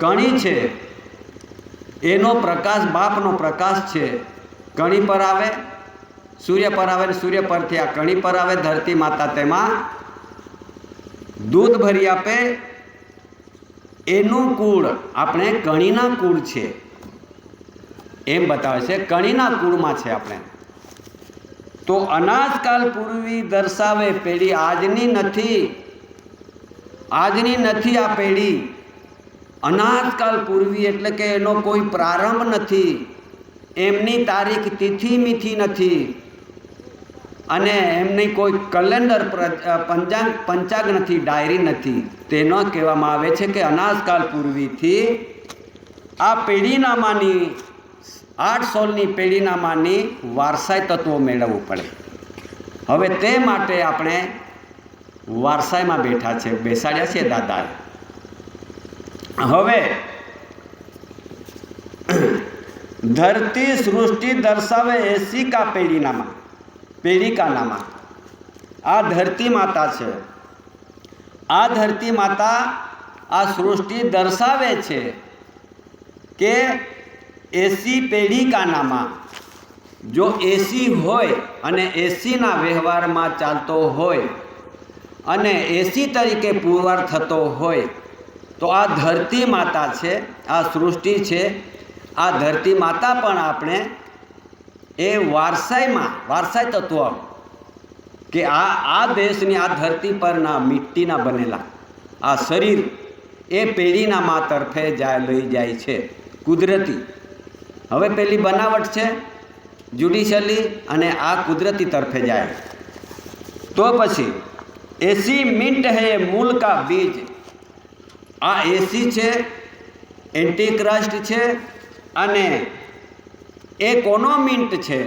કણી છે એનો પ્રકાશ બાપનો પ્રકાશ છે। કણી પર આવે, સૂર્ય પર આવે, સૂર્ય પરથી આ કણી પર આવે, ધરતી માતા તેમાં દૂધ ભરી આપે। એનું કુળ આપણે કણીના કુળ છે એમ બતાવે છે, કણીના કુળમાં છે આપણે। તો અનાજકાલ પૂર્વી દર્શાવે પેઢી આજની નથી, આજની નથી આ પેઢી। અનાજકાલ પૂર્વી એટલે કે એનો કોઈ પ્રારંભ નથી, એમની તારીખ તિથિ મીઠી નથી, અને એમની કોઈ કેલેન્ડર પંચાંગ નથી, ડાયરી નથી। તેનો કહેવામાં આવે છે કે અનાજકાલ પૂર્વીથી આ પેઢીનામાંની 816ની પેઢીનામાંની વારસાઈ તત્વો મેળવવું પડે। હવે તે માટે આપણે વારસાઈમાં બેઠા છે, બેસાડ્યા છે દાદાએ। હવે ધરતી સૃષ્ટિ દર્શાવે 80 કા પેઢીનામાં, પેઢી કા નામાં આ ધરતી માતા છે। આ ધરતી માતા આ સૃષ્ટિ દર્શાવે છે કે 80 પેઢી કા નામાં। જો 80 હોય અને 80ના વ્યવહારમાં ચાલતો હોય અને 80 તરીકે પુરવાર થતો હોય તો આ ધરતી માતા છે, આ સૃષ્ટિ છે। આ ધરતી માતા પણ આપણે એ વારસાઈમાં, વારસાઈ તત્વ કે આ દેશની, આ ધરતી પરના મિટ્ટીના બનેલા આ શરીર એ પેઢીના મા તરફે લઈ જાય છે કુદરતી। હવે પેલી બનાવટ છે જ્યુડિશિયલી, અને આ કુદરતી તરફે જાય। તો પછી 80 મિન્ટ હૈ મૂળ કા બીજ, આ 80 છે એન્ટીક્રાઇસ્ટ છે, અને એ કોનો મિન્ટ છે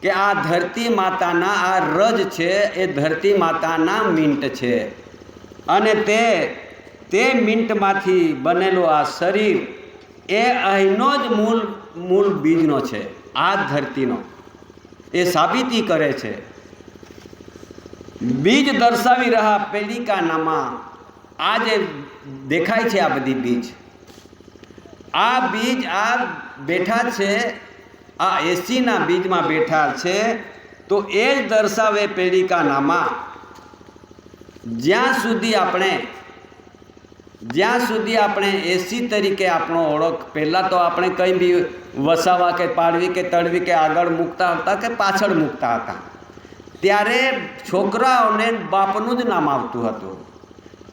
કે આ ધરતી માતાના આ રજ છે, એ ધરતી માતાના મિન્ટ છે। અને તે મિન્ટમાંથી બનેલો આ શરીર એ અહીંનો જ મૂળ બીજનો છે, આ ધરતીનો। એ સાબિતી કરે છે। બીજ દર્શાવી રહ્યા પેઢી કા નામાં, આ જે દેખાય છે આ બધી બીજ, આ બીજ આ બેઠા છે, આ 80ના બીજમાં બેઠા છે। તો એ જ દર્શાવે પેઢી કા નામાં। જ્યાં સુધી આપણે 80 તરીકે આપણો ઓળખ, પહેલાં તો આપણે કંઈ બી વસાવા કે પાડવી કે તળવી કે આગળ મૂકતા હતા કે પાછળ મૂકતા હતા, ત્યારે છોકરાઓને બાપનું જ નામ આવતું હતું।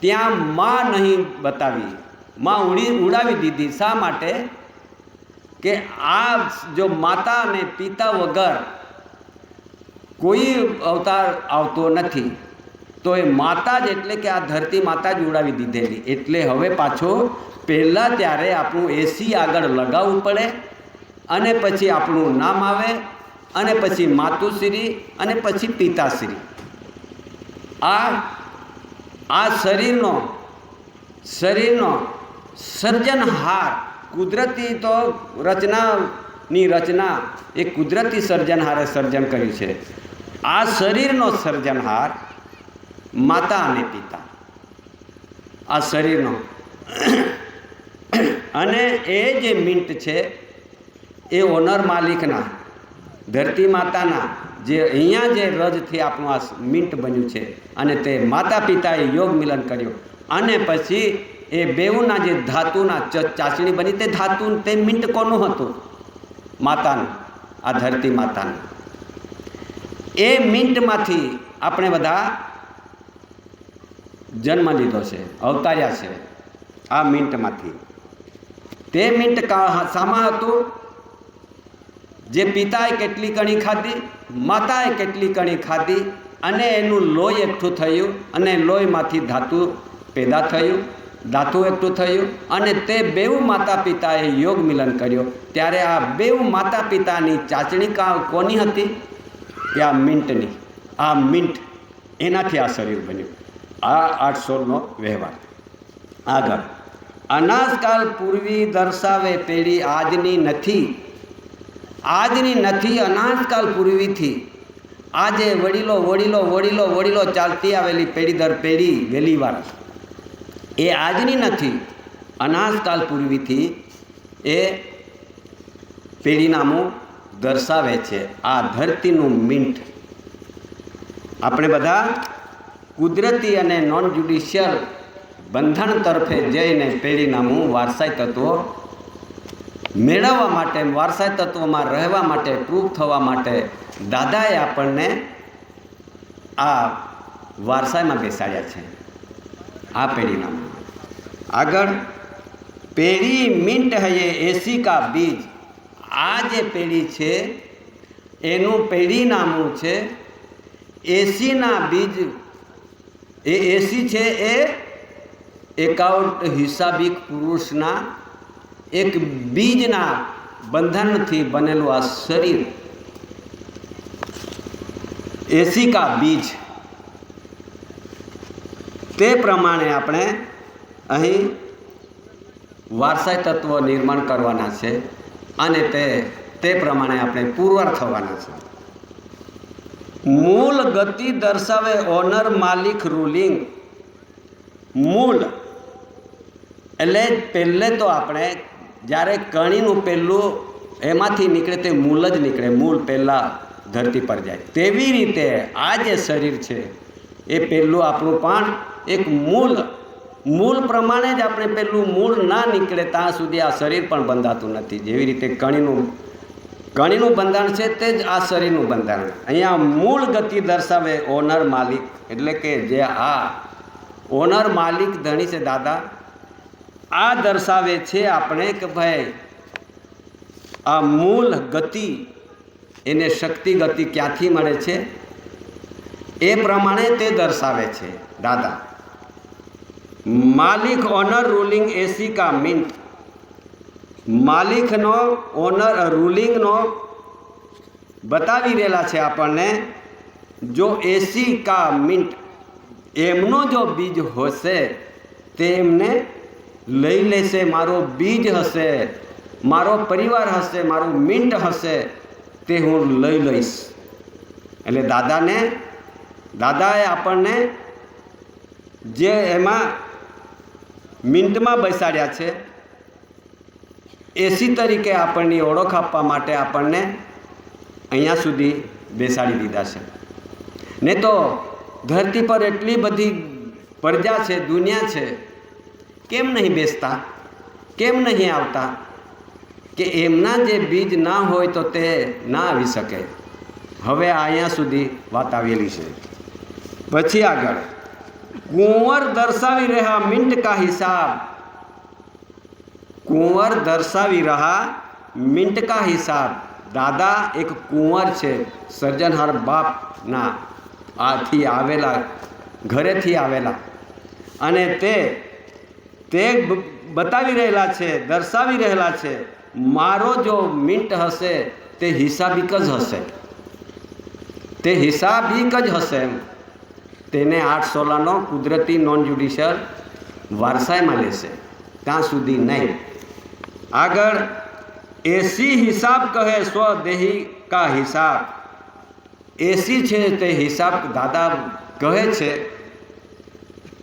ત્યાં માં નહીં બતાવી, માં ઉડાવી દીધી। શા માટે? કે આ જો માતા અને પિતા વગર કોઈ અવતાર આવતો નથી, તો એ માતા જ એટલે કે આ ધરતી માતા જ ઉડાવી દીધેલી। એટલે હવે પાછો પહેલાં ત્યારે આપણું 80 આગળ લગાવવું પડે, અને પછી આપણું નામ આવે, અને પછી માતુશ્રી, અને પછી પિતાશ્રી। આ શરીરનો સર્જનહાર, કુદરતી તો રચનાની રચના એ કુદરતી સર્જનહારે સર્જન કર્યું છે। આ શરીરનો સર્જનહાર માતા અને પિતા, આ શરીરનો, અને એ જે મિન્ટ છે એ ઓનર માલિકના, ધરતી માતાના, જે અહીંયા જે રજથી આપણું આ મિન્ટ બન્યું છે, અને તે માતા પિતાએ યોગ મિલન કર્યું, અને પછી એ બેઉના જે ધાતુના ચાસણી બની, તે ધાતુ, તે મિન્ટ કોનું હતું? માતાનું, આ ધરતી માતાનું। એ મિન્ટમાંથી આપણે બધા જન્મ લીધો છે, અવતાર્યા છે આ મિન્ટમાંથી। તે મિન્ટ શામાં હતું? જે પિતાએ કેટલી કણી ખાધી, માતાએ કેટલી કણી ખાધી, અને એનું લોહી એકઠું થયું, અને લોહીમાંથી ધાતુ પેદા થયું, ધાતુ એકઠું થયું, અને તે બેઉ માતા પિતાએ યોગ મિલન કર્યો। ત્યારે આ બેઉ માતા પિતાની ચાચણી કોની હતી? કે આ મિન્ટની। આ મિન્ટ, એનાથી આ શરીર બન્યું। આ 816નો વ્યવહાર। આગળ, અનાજકાલ પૂર્વી દર્શાવે પેઢી આજની નથી, આજની નથી, અનાજકાલ પૂર્વીથી આજે વડીલો વડીલો વડીલો વડીલો ચાલતી આવેલી પેઢી દર પેઢી વહેલીવાર, એ આજની નથી, અનાજકાલ પૂર્વીથી એ પેઢીનામું દર્શાવે છે. આ ધરતીનું મિન્ટ. આપણે બધા કુદરતી અને નોન જ્યુડિશિયલ બંધારણ તરફે જઈને પેઢીનામું વારસાઈ તત્વો મેળવવા માટે, વારસાઈ તત્વોમાં રહેવા માટે, પ્રૂફ થવા માટે દાદાએ આપણને આ વારસાઈમાં બેસાડ્યા છે. આ પેઢીનામું આગળ પેઢી મિન્ટ હૈયે એસી કા બીજ. આ જે પેઢી છે એનું પેઢીનામું છે એસીના બીજ. એ એસી છે એ એકાઉન્ટ હિસાબિક પુરુષના એક બીજના બંધનથી બનેલું આ શરીર. એસી કા બીજ. તે પ્રમાણે આપણે અહીં વારસાઈ તત્વો નિર્માણ કરવાના છે અને તે પ્રમાણે આપણે પુરવાર થવાના છે. મૂળ ગતિ દર્શાવે ઓનર, માલિક, રૂલિંગ. મૂળ એટલે પહેલે તો આપણે જ્યારે કણીનું પહેલું એમાંથી નીકળે તે મૂળ જ નીકળે. મૂળ પહેલાં ધરતી પર જાય. તેવી રીતે આ જે શરીર છે એ પહેલું આપણું પણ એક મૂળ પ્રમાણે જ આપણે પેલું મૂળ ના નીકળે ત્યાં સુધી આ શરીર પણ બંધાતું નથી. જેવી રીતે કણીનું બંધારણ છે તે જ આ શરીરનું બંધારણ. અહીંયા મૂળ ગતિ દર્શાવે ઓનર, માલિક. એટલે કે જે આ ઓનર, માલિક, ધણી છે દાદા, આ દર્શાવે છે આપણે કે ભાઈ આ મૂળ ગતિ એને શક્તિ ગતિ ક્યાંથી મળે છે એ પ્રમાણે તે દર્શાવે છે દાદા. માલિક, ઓનર, રૂલિંગ, એસી કા મિન્ટ. માલિકનો, ઓનર, રૂલિંગનો બતાવી રહેલા છે આપણને. જો એસી કા મિન્ટ એમનો જો બીજ હશે તે એમને લઈ લેશે. મારો બીજ હશે, મારો પરિવાર હશે, મારું મિન્ટ હશે તે હું લઈ લઈશ. એટલે દાદાએ આપણને જે એમાં મિન્ટમાં બેસાડ્યા છે એસી તરીકે આપણની ઓળખ આપવા માટે આપણને અહીંયા સુધી બેસાડી દીધા છે. ને તો ધરતી પર એટલી બધી પ્રજા છે, દુનિયા છે, કેમ નહીં બેસતા, કેમ નહીં આવતા? કે એમના જે બીજ ના હોય તો તે ના આવી શકે. હવે અહીંયા સુધી વાત આવેલી છે. પછી આગળ कुंवर दर्शावी रहा मिंट का हिसाब. कुंवर दर्शावी रहा मिंट का हिसाब. दादा एक कुंवर છે, સર્જનહાર બાપના આથી આવેલા, ઘરેથી આવેલા, અને તે બતાવી રહેલા છે, દર્શાવી રહેલા છે મારો જો મિંટ હશે તે હિસાબિક જ હશે, તે હિસાબિક જ હશે. તેને 8 સોલાનો કુદરતી નોન જ્યુડિશિયલ વારસાઈમાં લેશે, ત્યાં સુધી નહીં. આગળ એસી હિસાબ કહે સ્વદેહી કા હિસાબ. એસી છે તે હિસાબ દાદા કહે છે.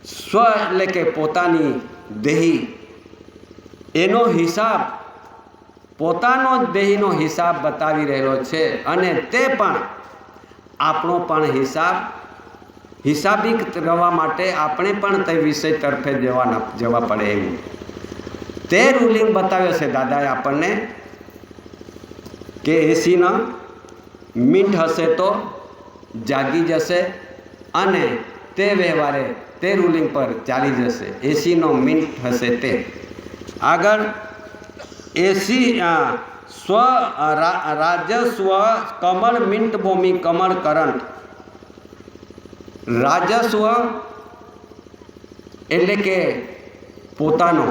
સ્વ એટલે કે પોતાની દેહી, એનો હિસાબ પોતાનો જ દેહીનો હિસાબ બતાવી રહ્યો છે. અને તે પણ આપણો પણ હિસાબિક રહેવા માટે આપણે પણ તે વિષય તરફે જવા પડે એવું તે રૂલિંગ બતાવ્યો છે દાદાએ આપણને કે એસીના મિન્ટ હશે તો જાગી જશે અને તે વ્યવહારે તે રૂલિંગ પર ચાલી જશે. એસીનો મિન્ટ હશે તે. આગળ એસી સ્વ રાજસ્વ કમળ મિન્ટ ભૂમિ કમળ કરંટ. રાજસ્વ એટલે કે પોતાનો,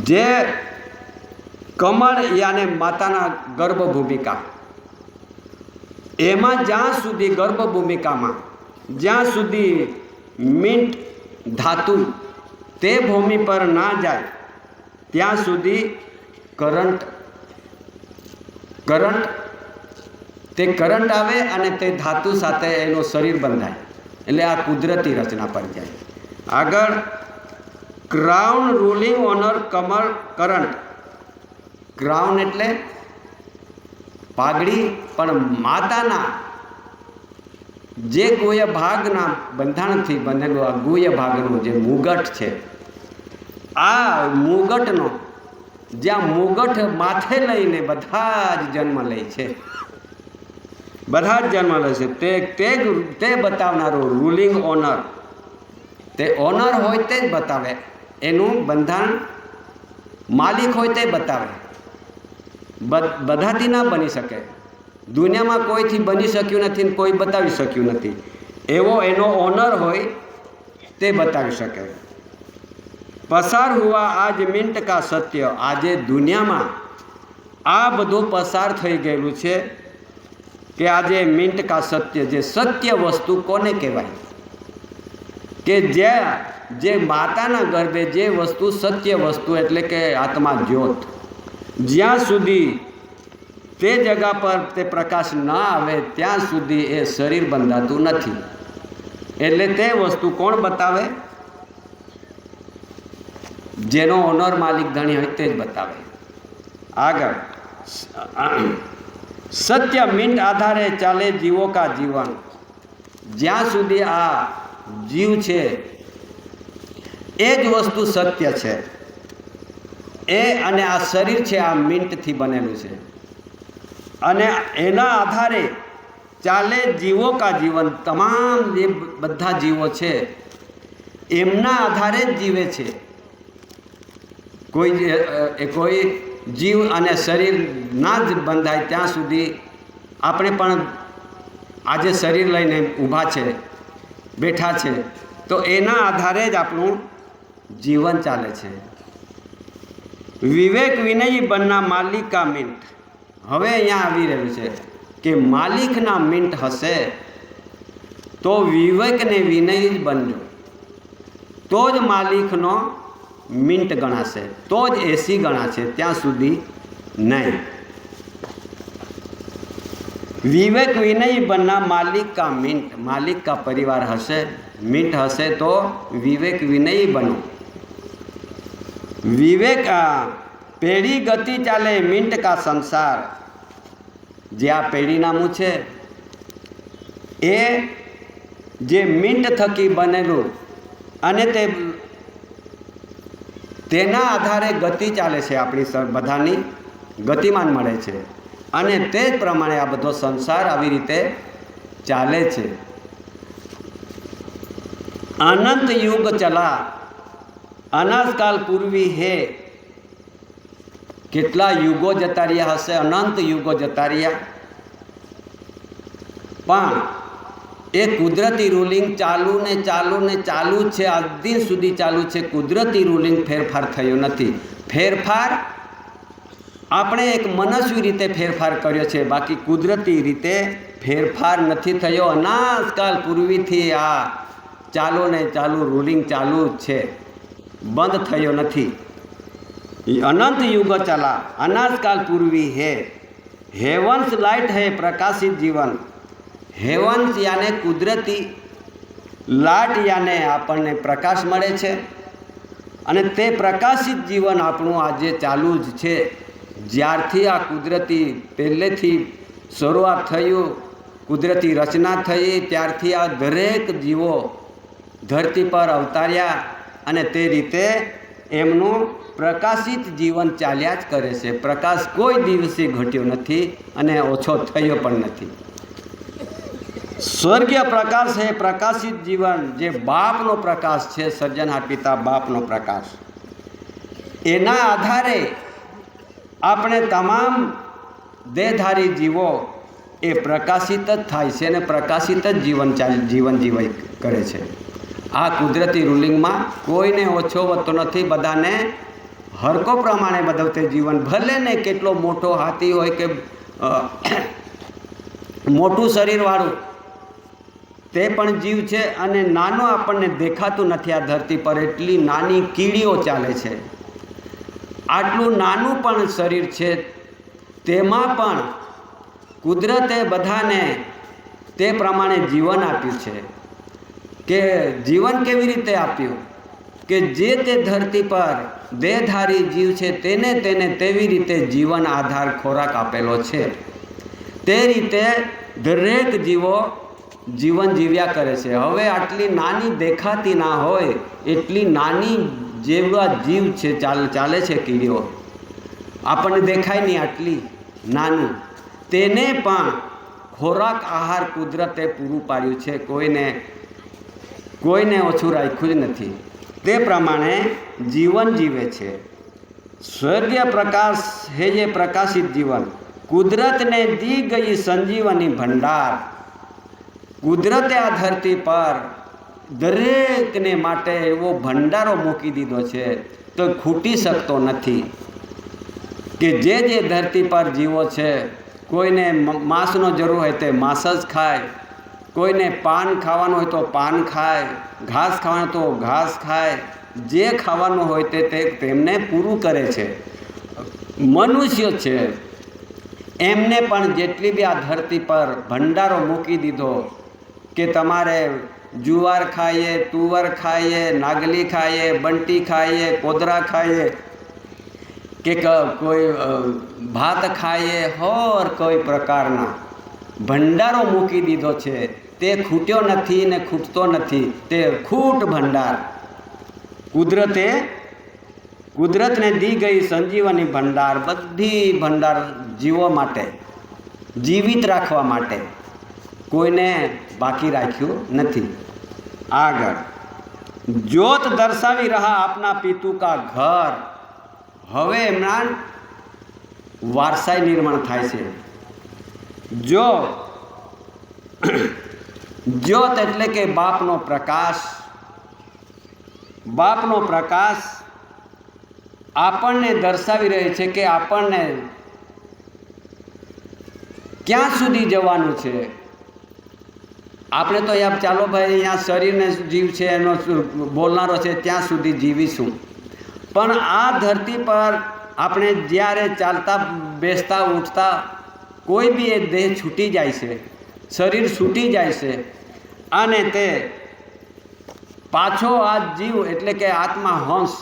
જે કમળ યાને માતાના ગર્ભ ભૂમિકા, એમાં જ્યાં સુધી ગર્ભ ભૂમિકામાં જ્યાં સુધી મિન્ટ ધાતુ તે ભૂમિ પર ના જાય ત્યાં સુધી કરંટ તે કરંટ આવે અને તે ધાતુ સાથે એનું શરીર બંધાય. એટલે આ કુદરતી રચના પર જાય. આગળ ક્રાઉન રૂલિંગ ઓનર કમર કરંટ. ક્રાઉન એટલે પાઘડી, પણ માતાના જે ગુહ્ય ભાગના બંધાણથી બનેલું આ ગુહ્ય ભાગનું જે મુગટ છે, આ મુગટનો જ્યાં મુગટ માથે લઈને બધા જ જન્મ લે છે, બધા જ જન્મ લે છે, તે બતાવનારો રૂલિંગ ઓનર, તે ઓનર હોય તે જ બતાવે, એનું બંધારણ માલિક હોય તે બતાવે. બધાથી ના બની શકે, દુનિયામાં કોઈથી બની શક્યું નથી ને કોઈ બતાવી શક્યું નથી, એવો એનો ઓનર હોય તે બતાવી શકે. પસાર હુઆ આજ મિન્ટ કા સત્ય. આજે દુનિયામાં આ બધું પસાર થઈ ગયેલું છે કે આજે મિન્ટ કા સત્ય, જે સત્ય વસ્તુ કોને કહેવાય, કે જે માતાના ગર્ભે જે વસ્તુ સત્ય વસ્તુ એટલે કે આત્મા જ્યોત, જ્યાં સુધી તે જગા પર તે પ્રકાશ ના આવે ત્યાં સુધી એ શરીર બંધાતું નથી. એટલે તે વસ્તુ કોણ બતાવે? જેનો ઓનર માલિક ધણી હોય તે જ બતાવે. આગળ સત્ય મિન્ટ આધારે ચાલે જીવો કા જીવન. જ્યાં સુધી આ જીવ છે એ જ વસ્તુ સત્ય છે, એ અને આ શરીર છે આ મિન્ટથી બનેલું છે, અને એના આધારે ચાલે જીવો કા જીવન. તમામ જે બધા જીવો છે એમના આધારે જ જીવે છે. કોઈ જીવ અને શરીર ના જ બંધાય ત્યાં સુધી આપણે પણ આજે શરીર લઈને ઊભા છે, બેઠા છે, તો એના આધારે જ આપણું જીવન ચાલે છે. વિવેક વિનયી બનના માલિક કા મિન્ટ. હવે અહીંયા આવી રહ્યું છે કે માલિકના મિન્ટ હશે તો વિવેકને વિનયી જ બનજો, તો જ માલિકનો મિન્ટ ગણાશે, તો જ એસી ગણાશે, ત્યાં સુધી નહીં. વિવેક વિનયી બનના માલિક કા મિન્ટ. માલિક કા પરિવાર હશે, મિન્ટ હશે તો વિવેક વિનયી બનો. વિવેક પેઢી ગતિ ચાલે મિન્ટ કા સંસાર. જે આ પેઢી નામું છે એ જે મિન્ટ થકી બનેલું અને તેના આધારે ગતિ ચાલે છે, આપણી બધાની ગતિમાન મળે છે, અને તે જ પ્રમાણે આ બધો સંસાર આવી રીતે ચાલે છે. અનંત યુગ ચલા અનાજકાલ પૂર્વી હે. કેટલા યુગો જતા રહ્યા હશે, અનંત યુગો જતા રહ્યા, પણ એ કુદરતી રૂલિંગ ચાલુ ને ચાલુ ને ચાલુ જ છે, આજ દિન સુધી ચાલુ છે. કુદરતી રૂલિંગ ફેરફાર થયો નથી. ફેરફાર આપણે એક મનસ્વી રીતે ફેરફાર કર્યો છે, બાકી કુદરતી રીતે ફેરફાર નથી થયો. અનાજકાલ પૂર્વીથી આ ચાલુ ને ચાલુ રૂલિંગ ચાલુ જ છે, બંધ થયો નથી. अनंत युग चला अनाजकाल पूर्वी है. हेवंस लाइट है प्रकाशित जीवन. हेवंस याने कुदरती लाट याने આપણને પ્રકાશ મળે છે, અને તે પ્રકાશિત જીવન આપણું આજે ચાલુ જ છે. જ્યારથી આ કુદરતી પહેલેથી શરૂઆત થયું, કુદરતી રચના થઈ, ત્યારથી આ દરેક જીવો ધરતી પર અવતાર્યા, અને તે રીતે એમનું પ્રકાશિત જીવન ચાલ્યા જ કરે છે. પ્રકાશ કોઈ દિવસે ઘટ્યો નથી અને ઓછો થયો પણ નથી. સ્વર્ગીય પ્રકાશ છે પ્રકાશિત જીવન, જે બાપનો પ્રકાશ છે, સર્જનહાર પિતા બાપનો પ્રકાશ. એના આધારે આપણે તમામ દેહધારી જીવો એ પ્રકાશિત જ થાય છે અને પ્રકાશિત જ જીવન જીવાય કરે છે. આ કુદરતી રૂલિંગમાં કોઈને ઓછો વધતો નથી, બધાને હરકો પ્રમાણે બધું તે જીવન, ભલે ને કેટલો મોટો હાથી હોય કે મોટું શરીરવાળું, તે પણ જીવ છે. અને નાનો આપણને દેખાતું નથી આ ધરતી પર, એટલી નાની કીડીઓ ચાલે છે. આટલું નાનું પણ શરીર છે, તેમાં પણ કુદરતે બધાને તે પ્રમાણે જીવન આપ્યું છે. કે જીવન કેવી રીતે આપ્યું? કે જે તે ધરતી પર દેહધારી જીવ છે તેને તેવી રીતે જીવન આધાર ખોરાક આપેલો છે. તે રીતે દરેક જીવો જીવન જીવ્યા કરે છે. હવે આટલી નાની દેખાતી ના હોય એટલી નાની જેવા જીવ છે, ચાલે છે કીડીઓ, આપણને દેખાય નહીં આટલી નાનું, તેને પણ ખોરાક આહાર કુદરતે પૂરું પાડ્યું છે. કોઈને ઓછું રાખ્યું જ નથી. તે પ્રમાણે જીવન જીવે છે. સ્વર્ગીય પ્રકાશ હે જે પ્રકાશિત જીવન, કુદરતને દી ગઈ સંજીવની ભંડાર. કુદરતે આ ધરતી પર દરેકને માટે એવો ભંડારો મૂકી દીધો છે તો ખૂટી શકતો નથી. કે જે ધરતી પર જીવો છે, કોઈને માંસનો જરૂર હોય તે માંસ જ ખાય, કોઈને પાન ખાવાનું હોય તો પાન ખાય, ઘાસ ખાવાનું તો ઘાસ ખાય, જે ખાવાનું હોય તે તેમને પૂરું કરે છે. મનુષ્ય છે એમને પણ જેટલી બી આ ધરતી પર ભંડારો મૂકી દીધો કે તમારે જુવાર ખાઈએ, તુવર ખાઈએ, નાગલી ખાઈએ, બંટી ખાઈએ, કોદરા ખાઈએ, કે કોઈ ભાત ખાઈએ, હોર કોઈ પ્રકારના ભંડારો મૂકી દીધો છે. તે ખૂટ્યો નથી ને ખૂટતો નથી. તે ખૂટ ભંડાર કુદરતને દી ગઈ સંજીવની ભંડાર, બધી ભંડાર જીવો માટે, જીવિત રાખવા માટે કોઈને બાકી રાખ્યું નથી. આગળ જ્યોત દર્શાવી રહ્યા આપના પિતુ કા ઘર. હવે એમના વારસાઈ નિર્માણ થાય છે. જ્યોત એટલે કે બાપનો પ્રકાશ. બાપનો પ્રકાશ આપણને દર્શાવી રહે છે કે આપણને ક્યાં સુધી જવાનું છે. આપણે તો યાર ચાલો ભાઈ અહીંયા શરીરને જીવ છે એનો બોલનારો છે ત્યાં સુધી જીવીશું, પણ આ ધરતી પર આપણે જ્યારે ચાલતા બેસતા ઉઠતા કોઈ બી એ દેહ છૂટી જાય છે, શરીર છૂટી જાય છે, અને તે પાછો આ જીવ એટલે કે આત્મા હંસ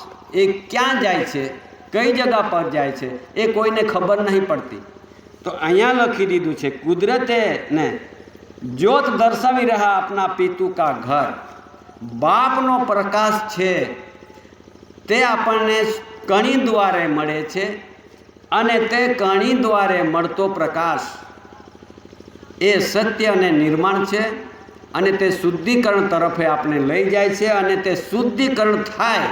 એ ક્યાં જાય છે, કઈ જગ્યા પર જાય છે એ કોઈને ખબર નહીં પડતી. તો અહીંયા લખી દીધું છે કુદરતે ને જ્યોત દર્શાવી રહ્યા આપના પિતુ કા ઘર. બાપનો પ્રકાશ છે તે આપણને કણી દ્વારે મળે છે, અને તે કણી દ્વારે મળતો પ્રકાશ એ સત્ય અને નિર્માણ છે, અને તે શુદ્ધિકરણ તરફે આપણે લઈ જાય છે. અને તે શુદ્ધિકરણ થાય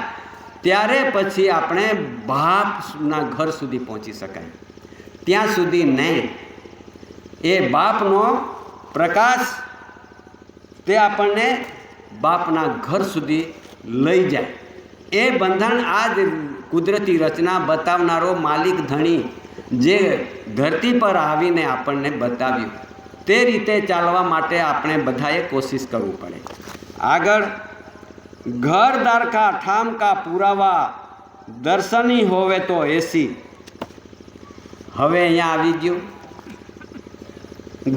ત્યારે પછી આપણે બાપના ઘર સુધી પહોંચી શકાય. ત્યાં સુધી નહીં. એ બાપનો પ્રકાશ તે આપણને બાપના ઘર સુધી લઈ જાય. એ બંધન આ જ કુદરતી રચના બતાવનારો માલિક ધણી જે ધરતી પર આવીને આપણને બતાવ્યું, તે રીતે ચાલવા માટે આપણે બધાએ કોશિશ કરવું પડે. આગળ ઘર દારકા ઠામ કા પુરાવા, દર્શની હોવે તો એસી. હવે અહીંયા આવી ગયું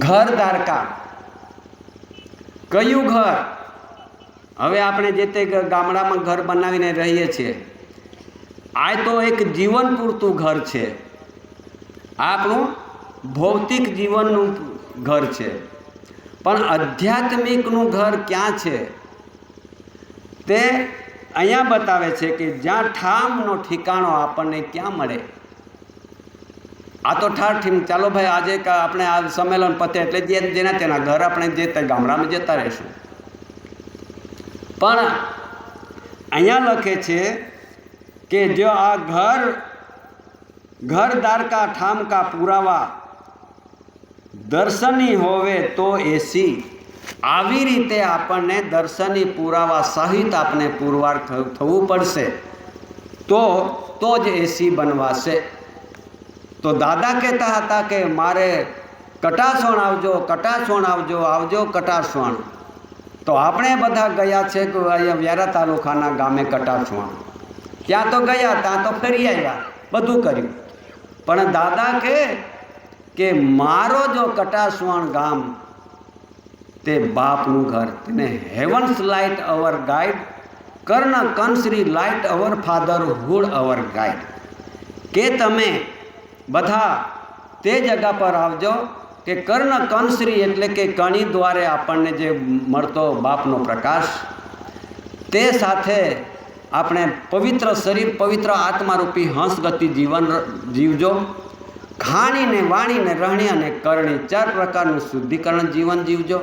ઘર દારકા. કયું ઘર? હવે આપણે જે તે ગામડામાં ઘર બનાવીને રહીએ છીએ, આ તો એક જીવન પૂરતું ઘર છે, આપણું ભૌતિક જીવનનું ઘર છે. પણ આધ્યાત્મિકનું ઘર ક્યાં છે તે અહીંયા બતાવે છે કે જ્યાં ઠામનો ઠેકાણો આપણને ક્યાં મળે. આ તો ચાલો ભાઈ આજે આપણે આ સંમેલન પતે એટલે જેના તેના ઘર આપણે જે તે ગામડામાં જતા રહીશું. પણ અહીંયા લખે છે કે જો આ ઘર દારકા ઠામ કા પુરાવા, દર્શની હોવે તો એસી. આવી રીતે આપણને દર્શની પુરાવા સહિત આપણે પુરવાર થવું પડશે તો જ એસી બનવાશે. તો દાદા કહેતા હતા કે મારે કટાસણ આવજો, કટાસણ આવજો, આવજો કટાસણ. તો આપણે બધા ગયા છે કે અહીંયા વ્યારા તાલુકાના ગામે કટાસણ. ત્યાં તો ગયા, ત્યાં તો ફરી આવ્યા, બધું કર્યું. પણ દાદા કે મારો જો કટાસણ ગામ તે બાપનું ઘર, તેને હેવન્સ લાઇટ અવર ગાઈડ કર્ણ કંસરી લાઇટ અવર ફાધરહુડ અવર ગાઈડ, કે તમે બધા તે જગા પર આવજો કે કર્ણ કંસરી એટલે કે કણી દ્વારે આપણને જે મળતો બાપનો પ્રકાશ, તે સાથે આપણે પવિત્ર શરીર પવિત્ર આત્મારૂપી હંસગતિ જીવન જીવજો. ખાણીને વાણીને રહણી અને કરણી 4 પ્રકારનું શુદ્ધિકરણ જીવન જીવજો.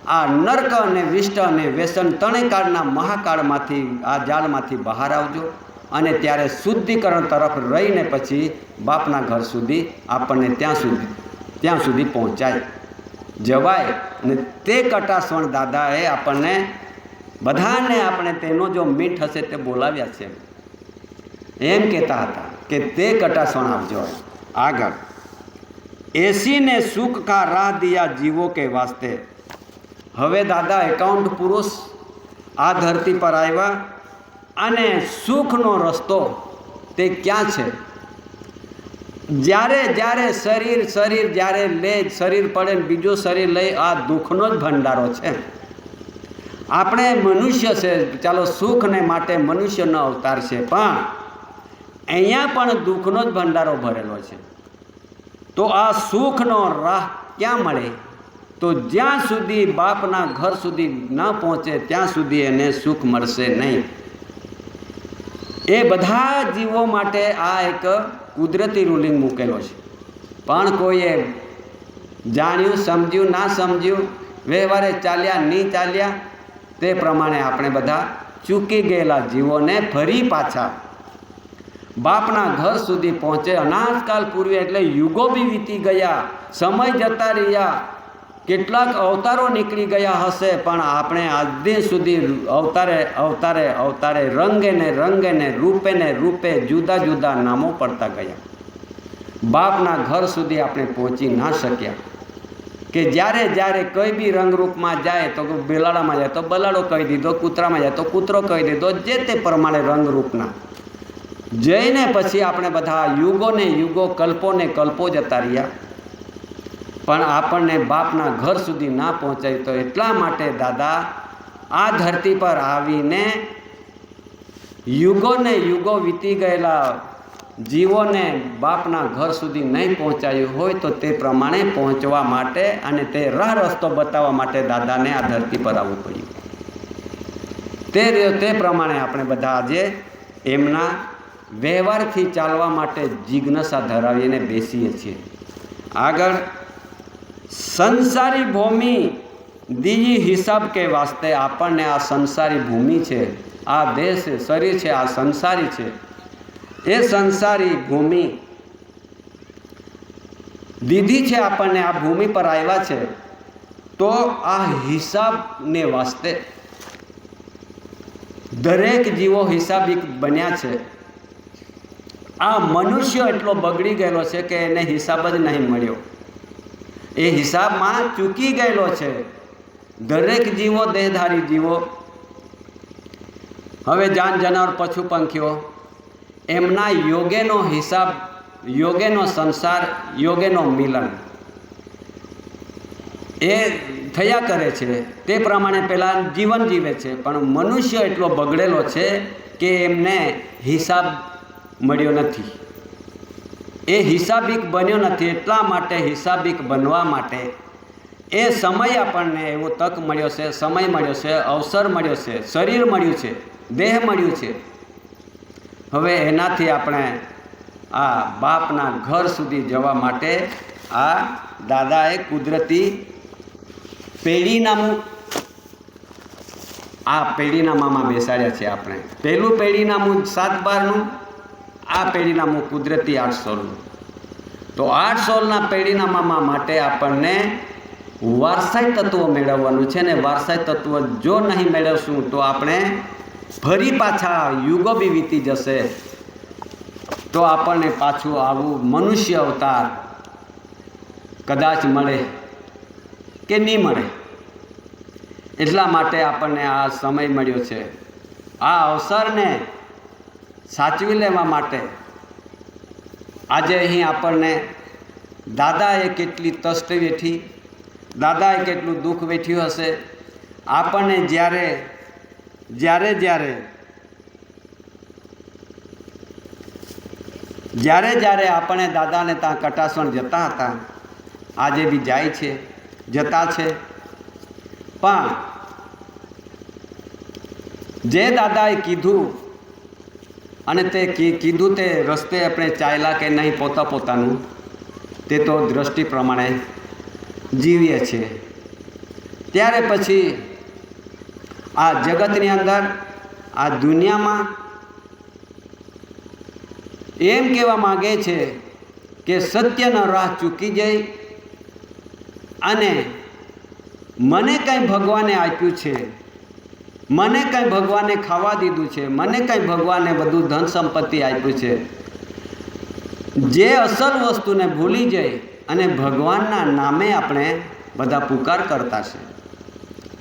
આ નર્ક અને વિષ્ટ અને વ્યસન ત્રણેય કાળના મહાકાળમાંથી આ જાળમાંથી બહાર આવજો અને ત્યારે શુદ્ધિકરણ તરફ રહીને પછી બાપના ઘર સુધી આપણને ત્યાં સુધી પહોંચાય જવાય. ને તે કટાસવણ દાદાએ આપણને બધાને આપણે તેનો જો મીઠ હશે તે બોલાવ્યા છે, એમ કહેતા હતા કે તે કટાસવણ આવજો. આગળ, એસીને સુખ કા રાહ દિયા જીવો કે વાસ્તે. હવે દાદા એકાઉન્ટ પુરુષ આ ધરતી પર આવ્યા અને સુખનો રસ્તો તે ક્યાં છે? જ્યારે શરીર જ્યારે લે, શરીર પડે ને બીજું શરીર લઈ, આ દુઃખનો જ ભંડારો છે. આપણે મનુષ્ય છે, ચાલો સુખને માટે મનુષ્યનો અવતાર છે, પણ અહીંયા પણ દુઃખનો જ ભંડારો ભરેલો છે. તો આ સુખનો રાહ ક્યાં મળે? તો જ્યાં સુધી બાપના ઘર સુધી ન પહોંચે ત્યાં સુધી એને સુખ મળશે નહીં. એ બધા જીવો માટે આ એક કુદરતી રૂલિંગ મૂકેલો છે, પણ કોઈએ જાણ્યું, સમજ્યું, ના સમજ્યું, વ્યવહારે ચાલ્યા, નહીં ચાલ્યા, તે પ્રમાણે આપણે બધા ચૂકી ગયેલા જીવોને ફરી પાછા બાપના ઘર સુધી પહોંચે. અનાજકાલ પૂર્વે એટલે યુગો બી વીતી ગયા, સમય જતા રહ્યા, કેટલાક અવતારો નીકળી ગયા હશે, પણ આપણે આજ દિન સુધી અવતારે રંગે ને રૂપે જુદા જુદા નામો પડતા ગયા. બાપના ઘર સુધી આપણે પહોંચી ના શક્યા. કે જ્યારે કોઈ બી રંગરૂપમાં જાય તો બિલાડામાં જાય તો બલાડો કહી દીધો, કૂતરામાં જાય તો કૂતરો કહી દીધો, જે તે પ્રમાણે રંગરૂપના જઈને પછી આપણે બધા યુગો કલ્પો જતા રહ્યા, પણ આપણને બાપના ઘર સુધી ના પહોંચાય. તો એટલા માટે દાદા આ ધરતી પર આવીને યુગો વીતી ગયેલા જીવોને બાપના ઘર સુધી નહીં પહોંચાયું હોય તો તે પ્રમાણે પહોંચવા માટે અને તે રાહ રસ્તો બતાવવા માટે દાદાને આ ધરતી પર આવવું પડ્યું. તે પ્રમાણે આપણે બધા આજે એમના વ્યવહારથી ચાલવા માટે જિજ્ઞાસા ધરાવીને બેસીએ છીએ. આગળ, સંસારી ભૂમિ દીજી હિસાબ કે વાસ્તે. આપણને આ સંસારી ભૂમિ છે, આ દેશ શરીર છે, આ સંસારી છે. એ સંસારી ભૂમિ દીધી છે આપણને, આ ભૂમિ પર આવ્યા છે, તો આ હિસાબને વાસ્તે દરેક જીવો હિસાબી બન્યા છે. આ મનુષ્ય એટલો બગડી ગયેલો છે કે એને હિસાબ જ નહીં મળ્યો, એ હિસાબમાં ચૂકી ગયેલો છે. દરેક જીવો દેહધારી જીવો, હવે જાનવર, પશુ પંખીઓ, એમના યોગેનો હિસાબ, યોગેનો સંસાર, યોગેનો મિલન એ થયા કરે છે. તે પ્રમાણે પહેલાં જીવન જીવે છે, પણ મનુષ્ય એટલો બગડેલો છે કે એમને હિસાબ મળ્યો નથી, એ હિસાબિક બન્યો નથી. એટલા માટે હિસાબિક બનવા માટે એ સમય આપણને એવો તક મળ્યો છે, સમય મળ્યો છે, અવસર મળ્યો છે, શરીર મળ્યું છે, દેહ મળ્યું છે. હવે એનાથી આપણે આ બાપના ઘર સુધી જવા માટે આ દાદાએ કુદરતી પેઢીનામું, આ પેઢીનામામાં બેસાડ્યા છે. આપણે પહેલું પેઢીનામું 7/12નું, આ પેઢીનામું કુદરતી 8/16નું. તો 8/16ના પેઢીનામામાં માટે આપણને વારસાઈ તત્વો મેળવવાનું છે ને વારસાઈ તત્વો જો નહીં મેળવશું તો આપણે ફરી પાછા યુગો બી વીતી જશે, તો આપણને પાછું આવું મનુષ્ય અવતાર કદાચ મળે કે નહીં મળે. એટલા માટે આપણને આ સમય મળ્યો છે. આ અવસરને સાચવી લેવા માટે આજે અહીં આપણને દાદાએ કેટલી તસ્ત વેઠી, દાદાએ કેટલું દુઃખ વેઠ્યું હશે. આપણને જ્યારે જ્યારે જ્યારે આપણે દાદાને ત્યાં કટાસણ જતા હતા, આજે બી જાય છે, જતા છે, પણ જે દાદાએ કીધું અને તે કીધું તે રસ્તે આપણે ચાલ્યા કે નહીં પોતાનું, તે તો દ્રષ્ટિ પ્રમાણે જીવીએ છીએ. ત્યારે પછી આ જગતની અંદર, આ દુનિયામાં એમ કહેવા માગે છે કે સત્યનો રાહ ચૂકી જઈ અને મને કંઈ ભગવાને આપ્યું છે, મને કંઈ ભગવાને ખાવા દીધું છે, મને કંઈ ભગવાને બધું ધન સંપત્તિ આપ્યું છે, જે અસલ વસ્તુને ભૂલી જઈ અને ભગવાનના નામે આપણે બધા પુકાર કરતા છે.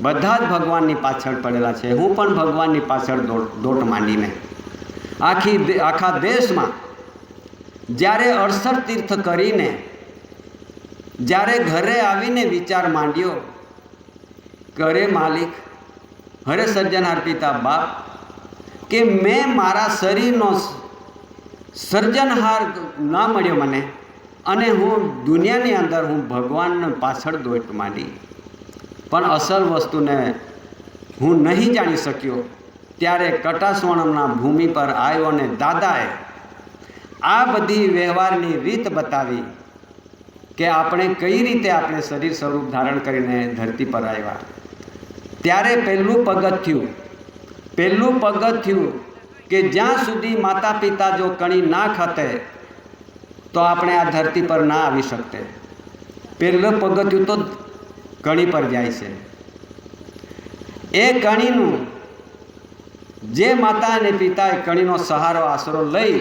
બધા જ ભગવાનની પાછળ પડેલા છે. હું પણ ભગવાનની પાછળ દોટ માંડીને આખા દેશમાં જ્યારે 68 તીર્થ કરીને જ્યારે ઘરે આવીને વિચાર માંડ્યો, કરે માલિક, હરે સર્જનહાર પિતા બાપ, કે મેં મારા શરીરનો સર્જનહાર ના મળ્યો મને, અને હું દુનિયાની અંદર હું ભગવાનને પાછળ દોટ માંડી, પણ અસલ વસ્તુને હું નહીં જાણી શક્યો. ત્યારે કટાસવણના ભૂમિ પર આવ્યો અને દાદાએ આ બધી વ્યવહારની રીત બતાવી કે આપણે કઈ રીતે આપણે શરીર સ્વરૂપ ધારણ કરીને ધરતી પર આવ્યા. ત્યારે પહેલું પગથિયું કે જ્યાં સુધી માતા પિતા જો કણી ના ખાતે તો આપણે આ ધરતી પર ના આવી શકતે. પહેલું પગથિયું તો કણી પર જાય છે. એ કણીનું જે માતા અને પિતાએ કણીનો સહારો આશરો લઈ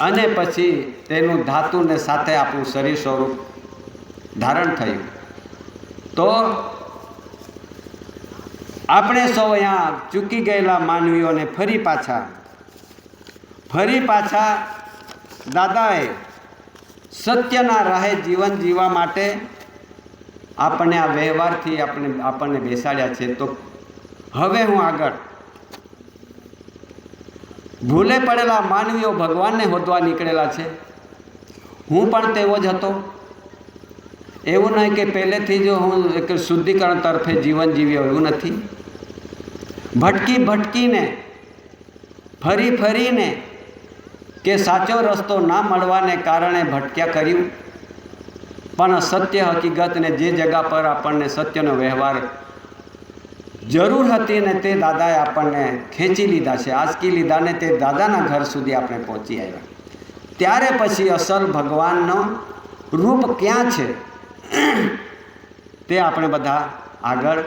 અને પછી તેનું ધાતુને સાથે આપણું શરીર સ્વરૂપ ધારણ થયું, તો આપણે સૌ અહીંયા ચૂકી ગયેલા માનવીઓને ફરી પાછા દાદાએ સત્યના રાહે જીવન જીવવા માટે આપણને આ વ્યવહારથી આપણને બેસાડ્યા છે. તો હવે હું આગળ ભૂલે પડેલા માનવીઓ ભગવાનને હોદવા નીકળેલા છે. હું પણ તેવો જ હતો. એવું નહીં કે પહેલેથી જો હું એક શુદ્ધિકરણ તરફે જીવન જીવ્યો, એવું નથી. ભટકીને ફરીને કે સાચો રસ્તો ના મળવાને કારણે ભટક્યા કર્યું, પણ સત્ય હકીકતને જે જગા પર આપણને સત્યનો વ્યવહાર જરૂર હતી ને તે દાદાએ આપણને ખેંચી લીધા છે, આંચકી લીધા ને તે દાદાના ઘર સુધી આપણે પહોંચી આવ્યા. ત્યારે પછી અસલ ભગવાનનો રૂપ ક્યાં છે તે આપણે બધા આગળ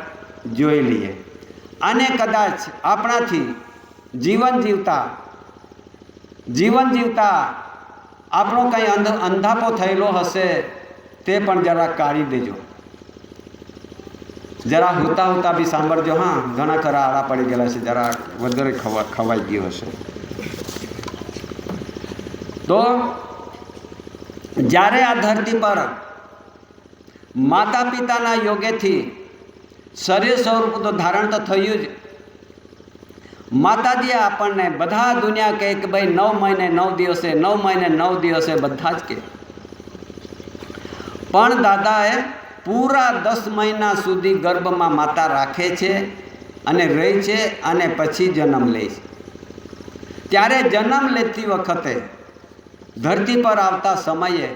જોઈ લઈએ. અને કદાચ આપણાથી જીવન જીવતા આપણો કંઈ અંધાપો થયેલો હશે તે પણ જરા કાઢી દેજો. જરા હોતા બી સાંભળજો. હા, ઘણા ખરા આડા પડી ગયેલા છે, જરા વધારે ખવાઈ ગયું હશે. તો જ્યારે આ ધરતી પર માતા પિતાના યોગેથી શરીર સ્વરૂપ તો ધારણ તો થયું જ. માતાજીએ આપણને બધા દુનિયા કહે કે ભાઈ 9 મહિને 9 દિવસે 9 મહિને 9 દિવસે બધા જ કહે, પણ દાદાએ પૂરા 10 મહિના સુધી ગર્ભમાં માતા રાખે છે અને રહે છે અને પછી જન્મ લે છે. ત્યારે જન્મ લેતી વખતે ધરતી પર આવતા સમયે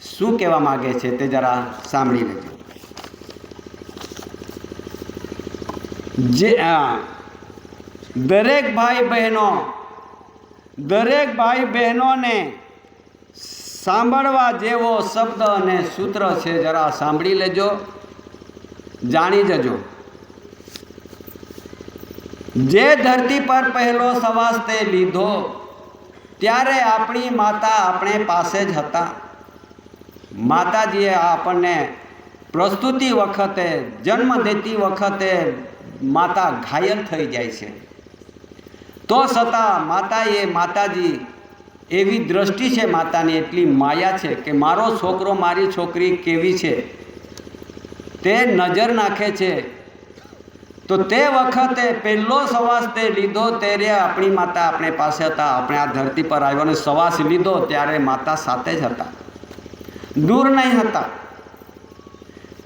શું કહેવા માગે છે તે જરા સાંભળી લેજો. જે દરેક ભાઈ બહેનોને સાંભળવા જેવો શબ્દ અને સૂત્ર છે, જરા સાંભળી લેજો, જાણી જજો. જે ધરતી પર પહેલો શ્વાસ તે લીધો ત્યારે આપણી માતા આપણે પાસે જ હતા. માતાજીએ આપણને પ્રસ્તુતિ વખતે, જન્મ દેતી વખતે માતા ઘાયલ થઈ જાય છે, તો છતાં માતાજી એવી દ્રષ્ટિ છે, માતાની એટલી માયા છે કે મારો છોકરો મારી છોકરી કેવી છે તે નજર નાખે છે. તો તે વખતે પહેલો શ્વાસ તે લીધો ત્યારે આપણી માતા આપણે પાસે હતા. આપણે આ ધરતી પર આવ્યો અને શ્વાસ લીધો ત્યારે માતા સાથે જ હતા, દૂર નહીં હતા.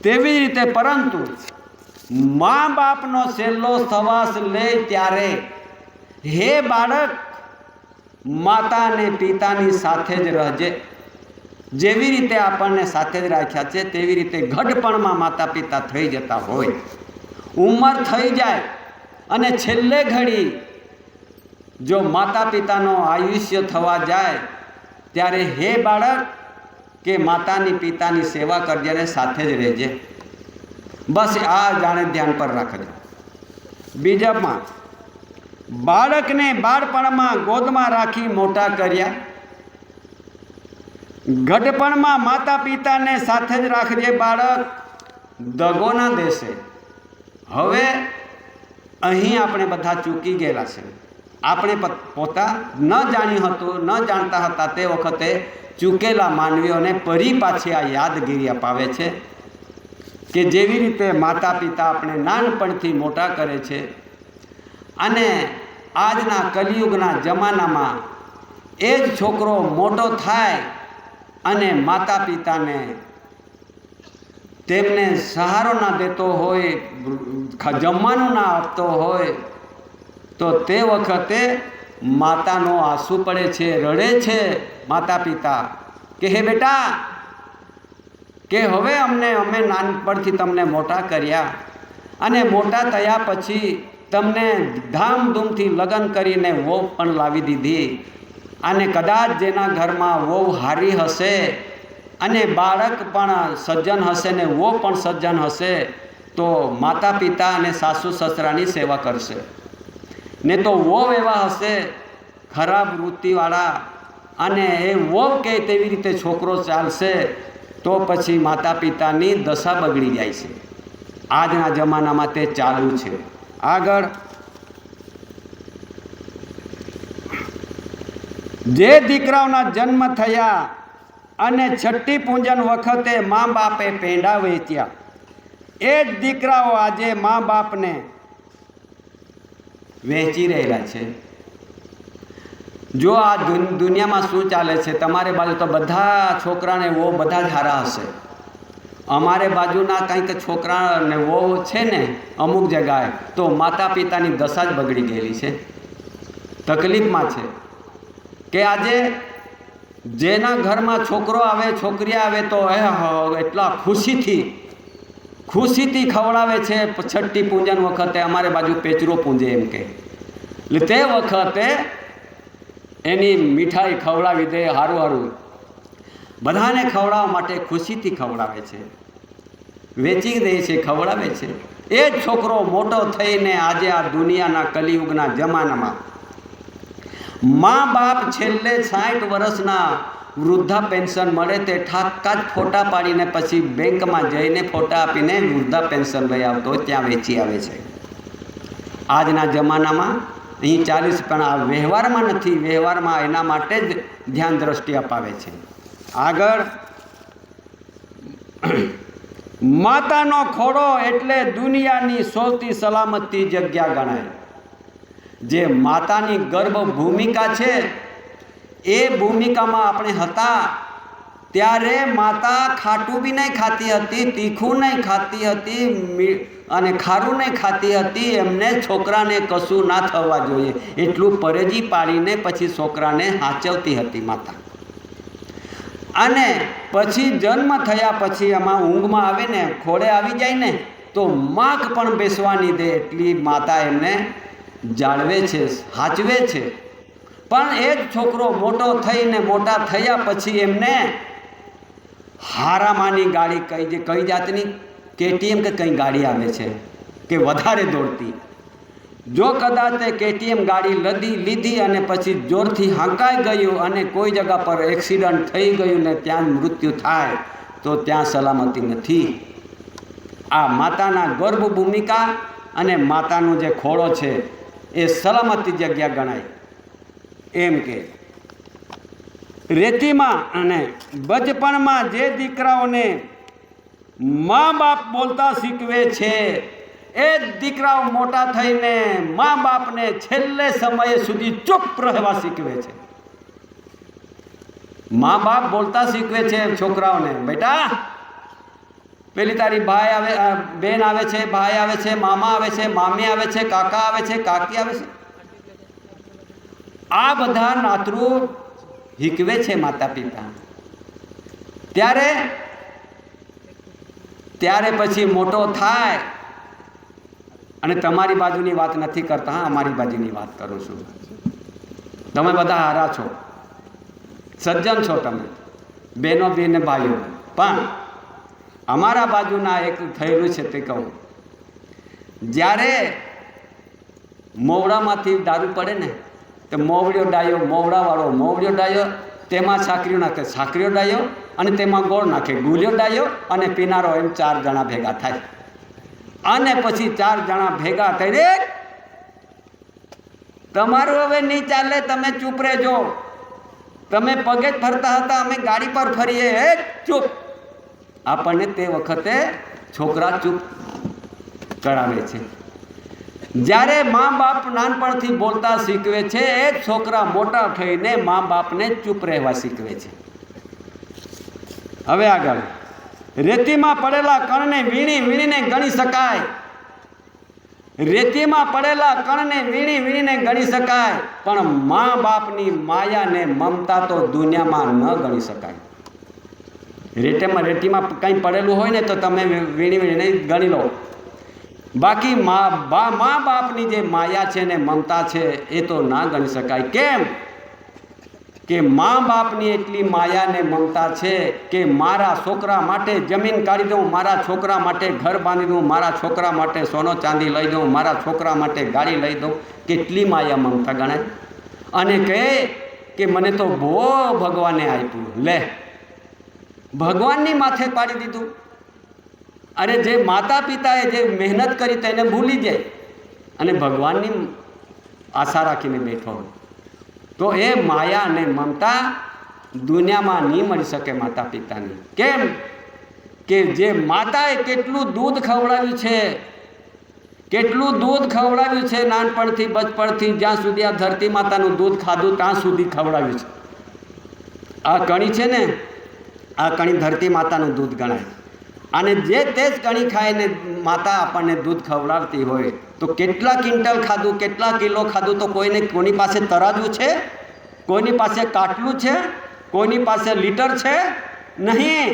તેવી રીતે પરંતુ મા બાપનો છેલ્લો શ્વાસ લે ત્યારે હે બાળક માતા અને પિતાની સાથે જ રહેજે. જેવી રીતે આપણને સાથે જ રાખ્યા છે તેવી રીતે ઘડપણમાં માતા પિતા થઈ જતા હોય, ઉંમર થઈ જાય અને છેલ્લે ઘડી જો માતા પિતાનો આયુષ્ય થવા જાય ત્યારે હે બાળક કે માતાની પિતાની સેવા કરજે અને સાથે જ રહેજે. બસ આ જાણે ધ્યાન પર રાખજો. બીજામાં બાળકને બાળપણમાં ગોદમાં રાખી મોટા કર્યા. ઘડપણમાં માતા પિતાને સાથે જ રાખજે બાળક, દગો ના દેશે. હવે અહીં આપણે બધા ચૂકી ગયેલા છે. આપણે પોતા ન જાણ્યું હતું, ન જાણતા હતા તે વખતે ચૂકેલા માનવીઓને ફરી પાછી આ યાદગીરી અપાવે છે કે જેવી રીતે માતા પિતા આપણે નાનપણથી મોટા કરે છે અને આજના કલિયુગના જમાનામાં એ જ છોકરો મોટો થાય અને માતા પિતાને તેમને સહારો ના દેતો હોય, જમવાનું ના આપતો હોય, તો તે વખતે માતાનો આંસુ પડે છે, રડે છે માતા પિતા કે હે બેટા કે હવે અમે નાનપણથી તમને મોટા કર્યા અને મોટા થયા પછી તમને ધામધૂમથી લગ્ન કરીને વહુ પણ લાવી દીધી અને કદાચ જેના ઘરમાં વહુ હારી હશે અને બાળક પણ સજ્જન હશે ને વહુ પણ સજ્જન હશે તો માતા પિતા અને સાસુ સસરાની સેવા કરશે. ને તો વહુ એવા હશે ખરાબ વૃત્તિવાળા અને એ વહુ કે તેવી રીતે છોકરો ચાલશે તો પછી માતા પિતાની દશા બગડી જાય છે. આજના જમાનામાં તે ચાલુ છે. આગળ જે દીકરાઓના જન્મ થયા અને છઠ્ઠી પૂજન વખતે મા બાપે પેંડા વેચ્યા, એ જ દીકરાઓ આજે મા બાપને વેચી રહેલા છે. જો આ દુનિયામાં શું ચાલે છે, તમારે બાજુ તો બધા છોકરાને વહુ બધા જ હારા હશે. અમારે બાજુના કંઈક છોકરાને વહુ છે ને અમુક જગાએ તો માતા પિતાની દશા જ બગડી ગયેલી છે, તકલીફમાં છે. કે આજે જેના ઘરમાં છોકરો આવે છોકરી આવે તો એટલા ખુશીથી ખવડાવે છે. છઠ્ઠી પૂજન વખતે અમારે બાજુ પેચરો પૂંજે એમ કે, એટલે તે વખતે એની મીઠાઈ ખવડાવી દે, સારું સારું બધાને ખવડાવવા માટે ખુશીથી ખવડાવે છે, વેચી દે છે, ખવડાવે છે. એ જ છોકરો મોટો થઈને આજે આ દુનિયાના કલિયુગના જમાનામાં મા બાપ છેલ્લે 60 વર્ષના વૃદ્ધા પેન્શન મળે તે ઠાકા જ ફોટા પાડીને પછી બેંકમાં જઈને ફોટા આપીને વૃદ્ધા પેન્શન લઈ આવતો હોય ત્યાં વેચી આવે છે. આજના જમાનામાં અહીં 40 પણ આ વ્યવહારમાં નથી, વ્યવહારમાં એના માટે જ ધ્યાન દ્રષ્ટિ અપાવે છે. આગળ માતાનો ખોળો એટલે દુનિયાની સૌથી સલામતી જગ્યા ગણાય. જે માતાની ગર્ભ ભૂમિકા છે એ ભૂમિકામાં આપણે હતા ત્યારે માતા ખાટું બી નહીં ખાતી હતી, તીખું નહીં ખાતી હતી અને ખારું નહીં ખાતી હતી. એમને છોકરાને કશું ના થવા જોઈએ એટલું પરેજી પાડીને પછી છોકરાને હાચવતી હતી માતા. અને પછી જન્મ થયા પછી એમાં ઊંઘમાં આવે ને ખોળે આવી જાય ને તો માખ પણ બેસવાની દે એટલી માતા એમને જાળવે છે, સાચવે છે. પણ એ જ છોકરો મોટો થઈને મોટા થયા પછી એમને હારામાની ગાડી કઈ જાતની KTM કે કંઈ ગાડી આવે છે કે વધારે દોડતી, જો કદાચ તે KTM ગાડી લીધી અને પછી જોરથી હાંકાઈ ગયું અને કોઈ જગ્યા પર એક્સિડન્ટ થઈ ગયું ને ત્યાં મૃત્યુ થાય તો ત્યાં સલામતી નથી. આ માતાના ગર્ભ ભૂમિકા અને માતાનો જે ખોળો છે એ સલામતી જગ્યા ગણાય. એમ કે રેતીમાં અને બચપણમાં જે દીકરાઓને મા બાપ બોલતા શીખવે છે એ જ દીકરાઓ મોટા થઈને મા બાપને છેલ્લે સમયે સુધી ચૂપ રહેવા શીખવે છે. મા બાપ બોલતા શીખવે છે છોકરાઓને, બેટા પેલી તારી ભાઈ આવે, બેન આવે છે, ભાઈ આવે છે, મામા આવે છે, મામી આવે છે, કાકા આવે છે, કાકી આવે છે. આ બધા નાતરું શીખવે છે માતા પિતા. ત્યારે પછી મોટો થાય અને તમારી બાજુની વાત નથી કરતા, હા અમારી બાજુની વાત કરું છું. તમે બધા હારા છો, સજ્જન છો તમે, બહેનો બેન ભાઈઓ. પણ અમારા બાજુના એક થયેલું છે તે કહું. જ્યારે મોવડામાંથી દારૂ પડે ને તો મોવડિયો ડાયો, મોવડાવાળો મોવડિયો ડાયો, તેમાં સાકરીઓ નાખે સાકરીઓ ડાયો, અને તેમાં ગોળ નાખે ગુલિયો ડાયો, અને પીનારો, એમ 4 જણા ભેગા થાય. અને પછી 4 જણા ભેગા થઈને તમારું હવે નહીં ચાલે, તમે ચૂપ રહેજો, તમે પગે જ ફરતા હતા, અમે ગાડી પર ફરીએ, ચૂપ. આપણને તે વખતે છોકરા ચૂપ કરાવે છે. જ્યારે મા બાપ નાનપણથી બોલતા શીખવે છે, એ જ છોકરા મોટા થઈને મા બાપને ચૂપ રહેવા શીખવે છે. હવે આગળ, રેતીમાં પડેલા કણને વીણી વીણીને ગણી શકાય. રેતીમાં પડેલા કણને વીણી વીણીને ગણી શકાય, પણ મા બાપની માયાને મમતા તો દુનિયામાં ન ગણી શકાય. રેતીમાં કંઈ પડેલું હોય ને તો તમે વીણી વીણીને ગણી લો, બાકી મા બાપની જે માયા છે ને મમતા છે એ તો ના ગણી શકાય. કેમ કે મા બાપની એટલી માયા ને મમતા છે કે મારા છોકરા માટે જમીન કાઢી દઉં, મારા છોકરા માટે ઘર બાંધી દઉં, મારા છોકરા માટે સોનો ચાંદી લઈ દઉં, મારા છોકરા માટે ગાડી લઈ દઉં. કેટલી માયા મમતા ગણાય. અને કહે કે મને તો બહુ ભગવાને આપ્યું, લે ભગવાનની માથે પાડી દીધું. અરે જે માતા પિતાએ જે મહેનત કરી તેને ભૂલી જાય અને ભગવાનની આશા રાખીને બેઠો હોય, તો એ માયા અને મમતા દુનિયામાં નહીં મળી શકે માતા પિતાની. કેમ કે જે માતાએ કેટલું દૂધ ખવડાવ્યું છે, કેટલું દૂધ ખવડાવ્યું છે, નાનપણથી બચપણથી જ્યાં સુધી આ ધરતી માતાનું દૂધ ખાધું ત્યાં સુધી ખવડાવ્યું છે. આ કણી છે ને, આ કણી ધરતી માતાનું દૂધ ગણાય. અને જે તે જ કણી ખાઈને માતા આપણને દૂધ ખવડાવતી હોય તો કેટલા ક્વિન્ટલ ખાધું, કેટલા કિલો ખાધું, તો કોઈની પાસે તરાજુ છે, કોઈની પાસે કાટલું છે, કોઈની પાસે લીટર છે નહીં.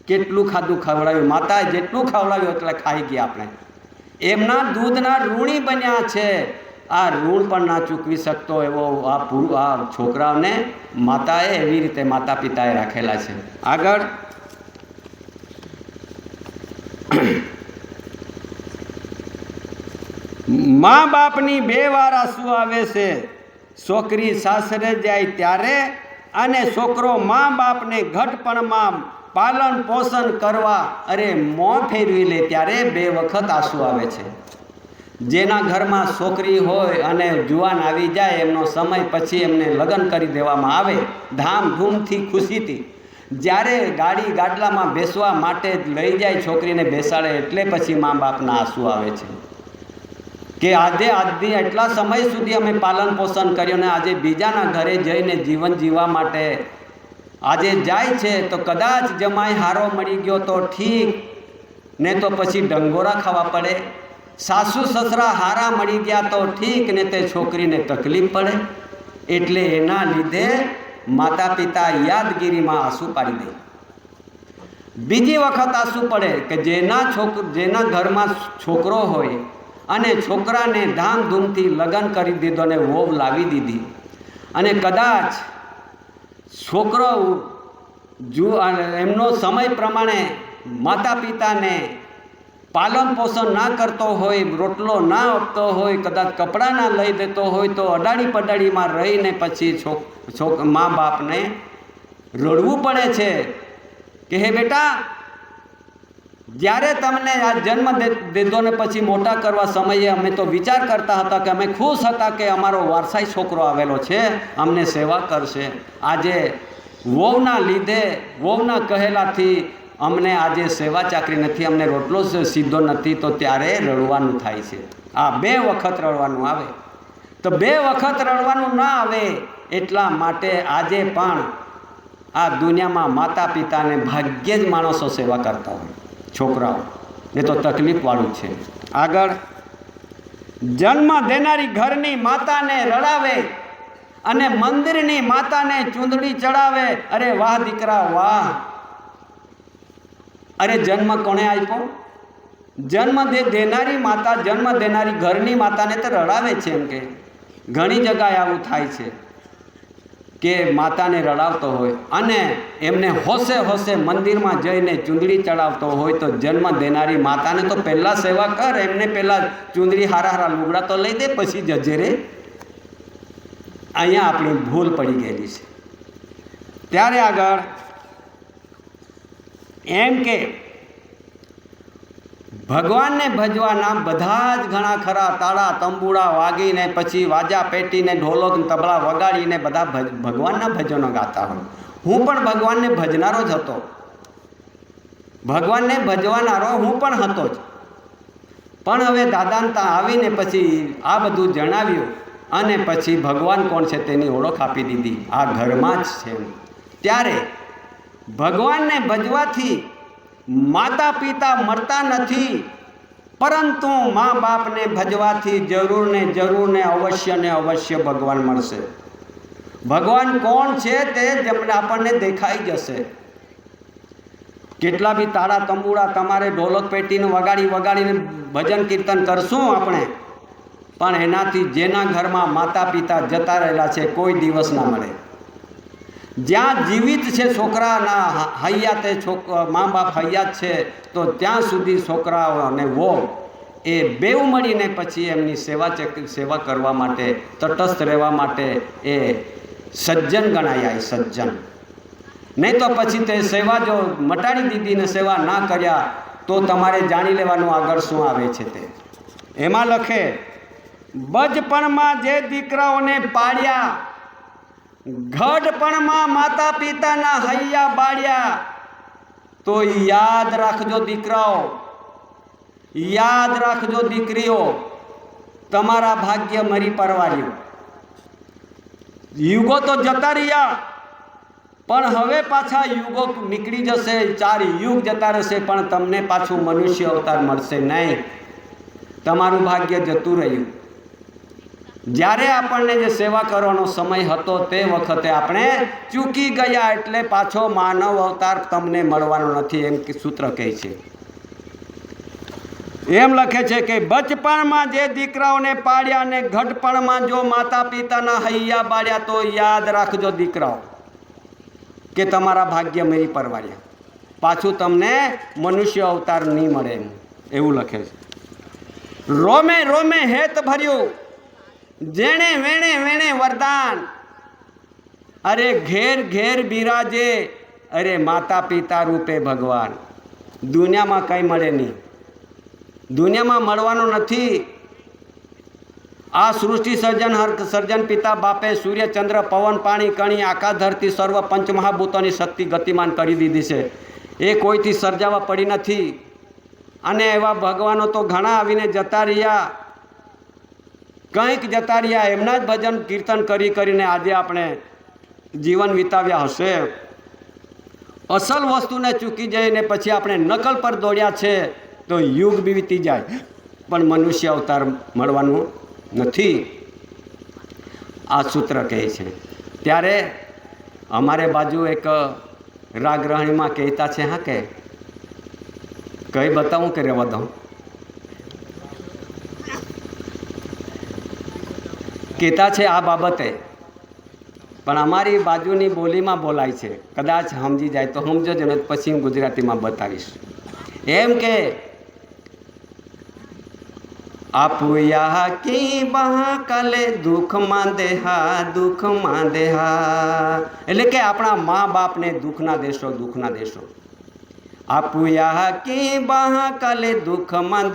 કેટલું ખાધું ખવડાવ્યું, માતાએ જેટલું ખવડાવ્યું એટલે ખાઈ ગયા આપણે. એમના દૂધના ઋણી બન્યા છે. આ ઋણ પણ ના ચૂકવી શકતો એવો આ છોકરાઓને માતાએ એવી રીતે માતા પિતાએ રાખેલા છે. આગળ મા બાપની 2 વાર આંસુ આવે છે. છોકરી સાસરે જાય ત્યારે અને છોકરો મા બાપને ઘટપણમાં પાલન પોષણ કરવા મોં ફેરવી લે ત્યારે 2 વખત આંસુ આવે છે. જેના ઘરમાં છોકરી હોય અને જુવાન આવી જાય, એમનો સમય પછી એમને લગ્ન કરી દેવામાં આવે ધામધૂમથી, ખુશીથી. જ્યારે ગાડલામાં બેસવા માટે લઈ જાય છોકરીને બેસાડે એટલે પછી મા બાપના આંસુ આવે છે કે આજે એટલા સમય સુધી અમે પાલન પોષણ કર્યું ને આજે બીજાના ઘરે જઈને જીવન જીવવા માટે આજે જાય છે, તો કદાચ જમાઈ હારો મળી ગયો તો ઠીક, ને તો પછી ડંગોરા ખાવા પડે. સાસુ સસરા હારા મળી ગયા તો ઠીક, ને તે છોકરીને તકલીફ પડે. એટલે એના લીધે માતા પિતા યાદગીરીમાં આંસુ પાડી દે. બીજી વખત આંસુ પડે કે જેના ઘરમાં છોકરો હોય અને છોકરાને ધામધૂમથી લગ્ન કરી દીધો અને વહુ લાવી દીધી, અને કદાચ છોકરો એમનો સમય પ્રમાણે માતા પિતાને પાલન પોષણ ના કરતો હોય, રોટલો ના આપતો હોય, કદાચ કપડાં ના લઈ દેતો હોય, તો અડાડી પડાડીમાં રહીને પછી મા બાપને રડવું પડે છે કે હે બેટા, જ્યારે તમને આ જન્મ દીધો ને પછી મોટા કરવા સમયે અમે તો વિચાર કરતા હતા કે અમે ખુશ હતા કે અમારો વારસાઈ છોકરો આવેલો છે, અમને સેવા કરશે. આજે વહુના લીધે, વહુના કહેલાથી અમને આજે સેવા ચાકરી નથી, અમને રોટલો સીધો નથી, તો ત્યારે રડવાનું થાય છે. આ 2 વખત રડવાનું આવે. તો 2 વખત રડવાનું ના આવે એટલા માટે આજે પણ આ દુનિયામાં માતા પિતાને ભાગ્યે જ માણસો સેવા કરતા હોય, છોકરાઓ, એ તો તકલીફવાળું છે. આગળ, જન્મ દેનારી ઘરની માતાને રડાવે અને મંદિરની માતાને ચૂંદડી ચડાવે. અરે વાહ દીકરા વાહ! અરે જન્મ કોણે આપ્યો? જન્મ દેનારી માતા, જન્મ દેનારી ઘરની માતાને તો રડાવે છે. એમ કે ઘણી જગ્યાએ આવું થાય છે કે માતાને રડાવતો હોય અને એમને હોશે હોશે મંદિરમાં જઈને ચૂંદડી ચડાવતો હોય, તો જન્મ દેનારી માતાને તો પહેલાં સેવા કર, એમને પહેલાં ચૂંદડી હારા હારા લુગડા તો લઈ દે, પછી જજે રે. અહીંયા આપણી ભૂલ પડી ગયેલી છે. ત્યારે આગળ એમ કે ભગવાનને ભજવાના બધા જ ઘણા ખરા તાળા તંબુડા વાગીને પછી વાજા પેટીને ઢોલક તબલા વગાડીને બધા ભગવાનના ભજનો ગાતા હોય. હું પણ ભગવાનને ભજનારો જ હતો, ભગવાનને ભજવાનારો હું પણ હતો જ. પણ હવે દાદાને ત્યાં આવીને પછી આ બધું જણાવ્યું અને પછી ભગવાન કોણ છે તેની ઓળખ આપી દીધી. આ ઘરમાં જ છે. ત્યારે ભગવાનને ભજવાથી માતા પિતા મળતા નથી, પરંતુ મા બાપને ભજવાથી જરૂર ને અવશ્ય ભગવાન મળશે. ભગવાન કોણ છે તે આપણને દેખાઈ જશે. કેટલા બી તાળા તંબુડા તમારે ઢોલક પેટીને વગાડીને ભજન કીર્તન કરશું આપણે, પણ એનાથી જેના ઘરમાં માતા પિતા જતા રહેલા છે કોઈ દિવસ ના મળે. જ્યાં જીવિત છે છોકરાના હૈયાતે મા બાપ હૈયાત છે, તો ત્યાં સુધી છોકરાઓ અને વહુ એ બેઉ મળીને પછી એમની સેવા કરવા માટે, તટસ્થ રહેવા માટે એ સજ્જન ગણાય. સજ્જન નહીં તો પછી તે સેવા જો મટાડી દીધી ને સેવા ના કર્યા તો તમારે જાણી લેવાનું આગળ શું આવે છે તે. એમાં લખે, બચપણમાં જે દીકરાઓને પાડ્યા, ઘડપણમાં માતા પિતાના હૈયા બાળ્યા. તો યાદ રાખજો દીકરાઓ, યાદ રાખજો દીકરીઓ, તમારા ભાગ્ય મરી પરવાર્યું. યુગો તો જતા રહ્યા, પણ હવે પાછા યુગો નીકળી જશે, 4 યુગ જતા રહેશે, પણ તમને પાછું મનુષ્ય અવતાર મળશે નહીં. તમારું ભાગ્ય જતું રહ્યું. જ્યારે આપણને જે સેવા કરવાનો સમય હતો તે વખતે આપણે ચૂકી ગયા, એટલે પાછો માનવ અવતાર તમને મળવાનો નથી, એમ કે સૂત્ર કહે છે. એમ લખે છે કે બચપણમાં જે દીકરાઓને પાડ્યા અને ઘડપણમાં જો માતા પિતાના હૈયા બાળ્યા, તો યાદ રાખજો દીકરાઓ કે તમારા ભાગ્ય મેરી પરવાર્યા, પાછું તમને મનુષ્ય અવતાર નહીં મળે, એવું લખે છે. રોમે રોમે હેત ભર્યું, જેણે વેણે વરદાન. અરે ઘેર ઘેર બિરાજે, અરે માતા પિતા રૂપે ભગવાન. દુનિયામાં કંઈ મળે નહીં, દુનિયામાં મળવાનું નથી. આ સૃષ્ટિ સર્જન પિતા બાપે સૂર્ય ચંદ્ર પવન પાણી કણી આકાશ ધરતી સર્વ પંચમહાભૂતોની શક્તિ ગતિમાન કરી દીધી છે. એ કોઈથી સર્જાવા પડી નથી. અને એવા ભગવાનો તો ઘણા આવીને જતા રહ્યા, કંઈક જતા રહ્યા, એમના જ ભજન કીર્તન કરીને આજે આપણે જીવન વિતાવ્યા હશે. અસલ વસ્તુને ચૂકી જઈને પછી આપણે નકલ પર દોડ્યા છે, તો યુગ બી વીતી જાય પણ મનુષ્ય અવતાર મળવાનું નથી. આ સૂત્ર કહે છે. ત્યારે અમારે બાજુ એક રાગરહણીમાં કહેતા છે, હા કે કઈ બતાવું કે રહેવા દઉં? કહેતા છે આ બાબતે, પણ અમારી બાજુની બોલીમાં બોલાય છે, કદાચ સમજી જાય તો સમજો જ, ને પછી હું ગુજરાતીમાં બતાવીશ. એમ કે આપુયા કી બહા કલે દુઃખમાં દેહા, એટલે કે આપણા મા બાપને દુઃખના દેશો. આપુયા કી બહા કલે દુઃખમાં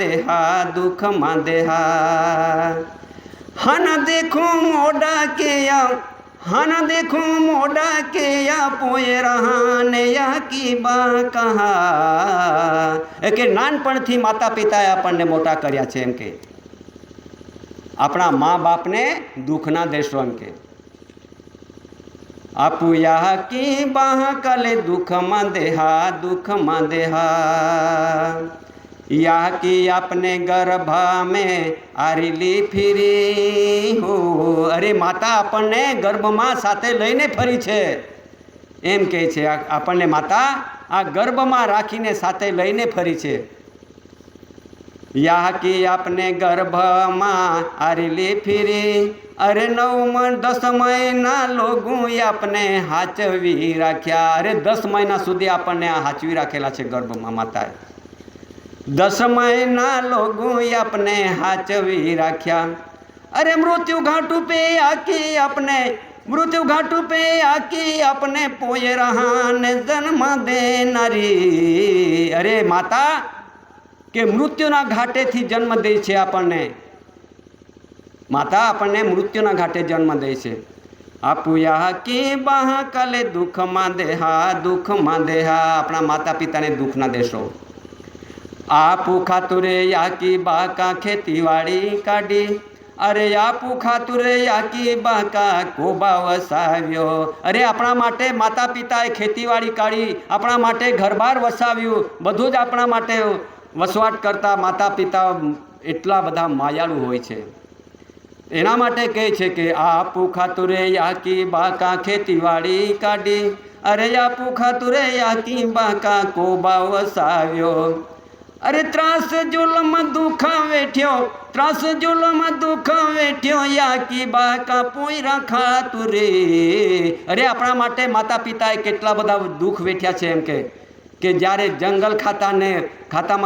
દેહા, હન દેખું મોડા કે हाँ देखो मोड़ा के या पोए रहाने या की बा कहा के नानपणथी माता पिताए આપણને મોટા કર્યા છે એમ કે આપણા મા બાપને દુઃખ ના દેશો એમ કે આપુ યા की बाह कले दुख માં देहा या की आपने गर्भा में आरीली फिरी हो अरे माता आपने गर्भ में साथे लईने फरी छे एम कहे छे आपने माता आ गर्भ में राखीने साथे लईने फरी छे या की आपने गर्भ में आरीली फिरी अरे 9 10 महीना लोगों आपने हाचवी राख्या अरे 10 महीना सुधी आपने हाचवी राखेला छे गर्भ में माताए 10 महीना लोगों अपने हाचवी राख्या अरे मृत्यु घाटू पे आकी अपने मृत्यु घाटू पे आकी अपने पोए रहान जन्म देनारी अरे माता के मृत्युना घाटे थी जन्म दे छे आपने माता आपने मृत्युना घाटे जन्म दे छे आपू या की बाह कले दुख में देहा अपना माता पिता ने दुख ना देशो आपू खातुरे या की बाका खेतीवाड़ी काढ़ी अरे आपू खातुरे या की बाका कोबा वसाव्यो अरे अपना माटे माता पिताए खेतीवाड़ी काढ़ी अपना माटे घरबार वसाव्यु बधुं ज अपना माटे वसवाट करता माता पिता एटला बधा मायाळु होय छे एना माटे कहे छे के आपू खातुरे या की बाका खेतीवाड़ी काढ़ी अरे आपू खातुरे या की बाका कोबा वसाव्यो अरे त्रास जुलम दुख वेठ्यो त्रास जुलम दुख वेठ्यो या की बाका पोयरा खातुरे अरे अपना माटे माता पिताए केटला बधा दुख वेठ्या छे एम के ज्यारे जंगल खाता में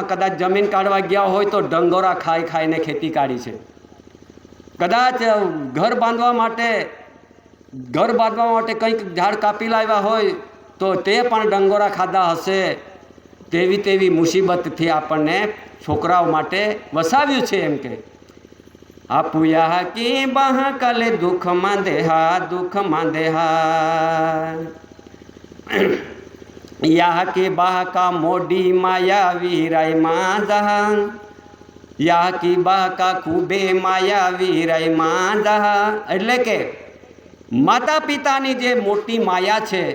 कदाच जमीन काढ़वा गया होय तो डंगोरा खाई खाई ने खेती काढ़ी छे कदाच घर बांधवा माटे कंईक झाड़ कापी लाव्या होय तो ते पण डंगोरा खाधा हशे तेवी मुसीबत थी आपने छोकराओ माटे वसाव्यु छे एम के आपू या की बाह कले दुख में देहा या की बाह का मोडी माया वीराय मां जहा या की बाह का खूबे माया वीराय मां जहा एटले के माता पितानी जे मोटी माया छे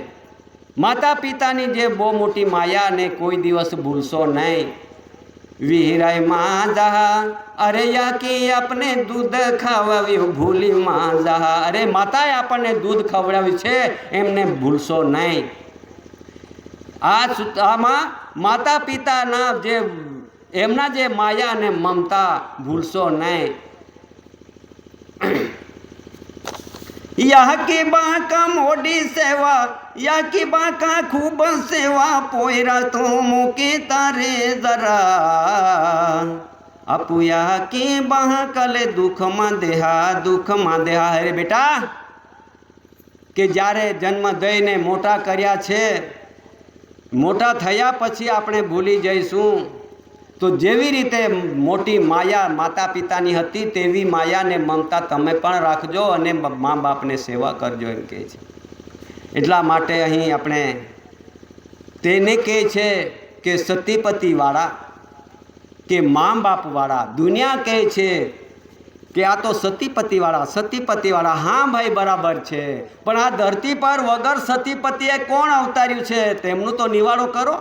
माता पितानी जे बो मोटी माया ने कोई दिवस भूलशो नहीं वीराय मां जहा अरे या की अपने दूध खवाव्यु भूली मां जहा अरे माताए आपने दूध खवડાવ્યું छे एमने भूलशो नहीं आमा माता पिता ना जे एमना जे माया ने ममता भूलशो नहीं या की बाका मोडी सेवा या की बाका खूब सेवा पोयरा तो मुके तारे जरा आपू या की बाह कले दुख में देहा अरे बेटा के जारे जन्म दईने मोटा कर्या छे मोटा थया पछी आपणे भूली जईशुं तो जेवी रीते मोटी माया माता पितानी हती तेवी माया ने ममता तमे पण राखजो अने माँ बाप ने सेवा करजो एम कहे छे एटला माटे अहीं आपणे तेने कहे छे के सतीपति वाळा के माँ बाप वाळा दुनिया कहे छे के आ तो सतीपति वाळा हाँ भाई बराबर छे पण आ धरती पर वगर सतीपतिए कोण अवतार्युं छे तेमनुं तो निवाड़ो करो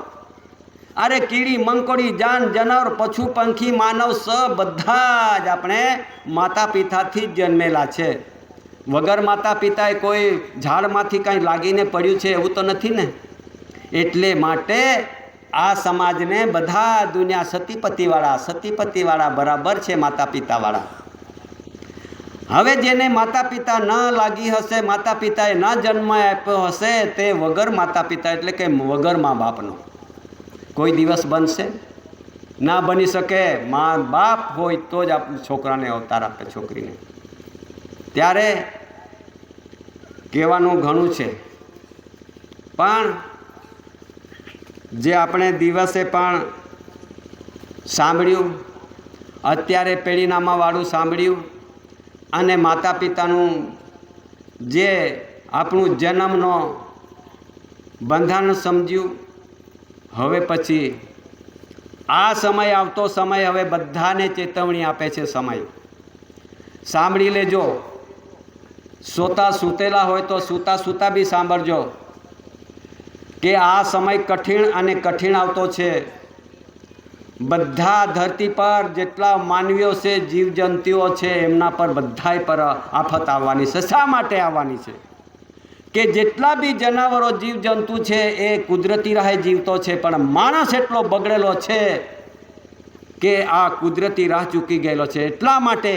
अरे कीड़ी मंकोड़ी जान जानवर पशु पंखी मानव सब बधाज आपणे माता पिता थी जन्मेला छे वगर माता पिताए कोई झाड़मांथी कांई लागीने पड्युं छे एवुं तो नथी ने एटले माटे आ समाज ने बधा दुनिया सतीपति वाला बराबर छे माता पिता वाला हवे जेने माता पिता न लागी हशे माता पिताए न जन्म आप्यो हशे ते वगर माता पिता एटले के वगर माँ बापनो कोई दिवस बनशे ना बनी सके माँ बाप होय तो ज छोकरा ने अवतार आपे छोकरी ने त्यारे कहेवानुं घणुं छे पण जे आपणे दिवसे पण सांभळ्युं अत्यारे पेढीनामावाळुं सांभळ्युं अने माता पितानुं जे આપણું જન્મનો બંધારણ સમજ્યું। હવે પછી આ સમય આવતો સમય હવે બધાને ચેતવણી આપે છે। સમય સાંભળી લેજો, સૂતેલા હોય તો સૂતા બી સાંભળજો કે આ સમય કઠિન અને કઠિન આવતો છે। બધા ધરતી પર જેટલા માનવીઓ છે, જીવજંતુઓ છે, એમના પર બધાય પર આફત આવવાની છે। શા માટે આવવાની છે? કે જેટલા બી જનાવરો જીવજંતુ છે એ કુદરતી રાહે જીવતો છે, પણ માણસ એટલો બગડેલો છે કે આ કુદરતી રાહ ચૂકી ગયેલો છે। એટલા માટે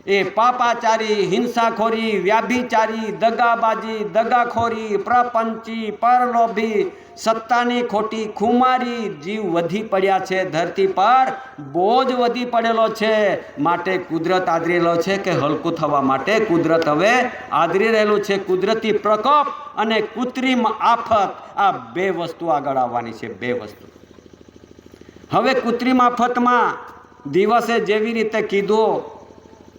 એ પાપાચારી, હિંસાખોરી, વ્યાભિચારી, દગાબાજી, દગાખોરી, પ્રપંચી, પરલોભી, સત્તાની ખોટી ખુમારી જીવ વધી પડ્યા છે। ધરતી પર બોજ વધી પડેલો છે, માટે કુદરત આદરેલો છે કે હલકું થવા માટે કુદરત હવે આદરી રહેલું છે। કુદરતી પ્રકોપ અને કૃત્રિમ આફત, આ બે વસ્તુ આગળ આવવાની છે, બે વસ્તુ। હવે કૃત્રિમ આફતમાં દિવસે જેવી રીતે કીધું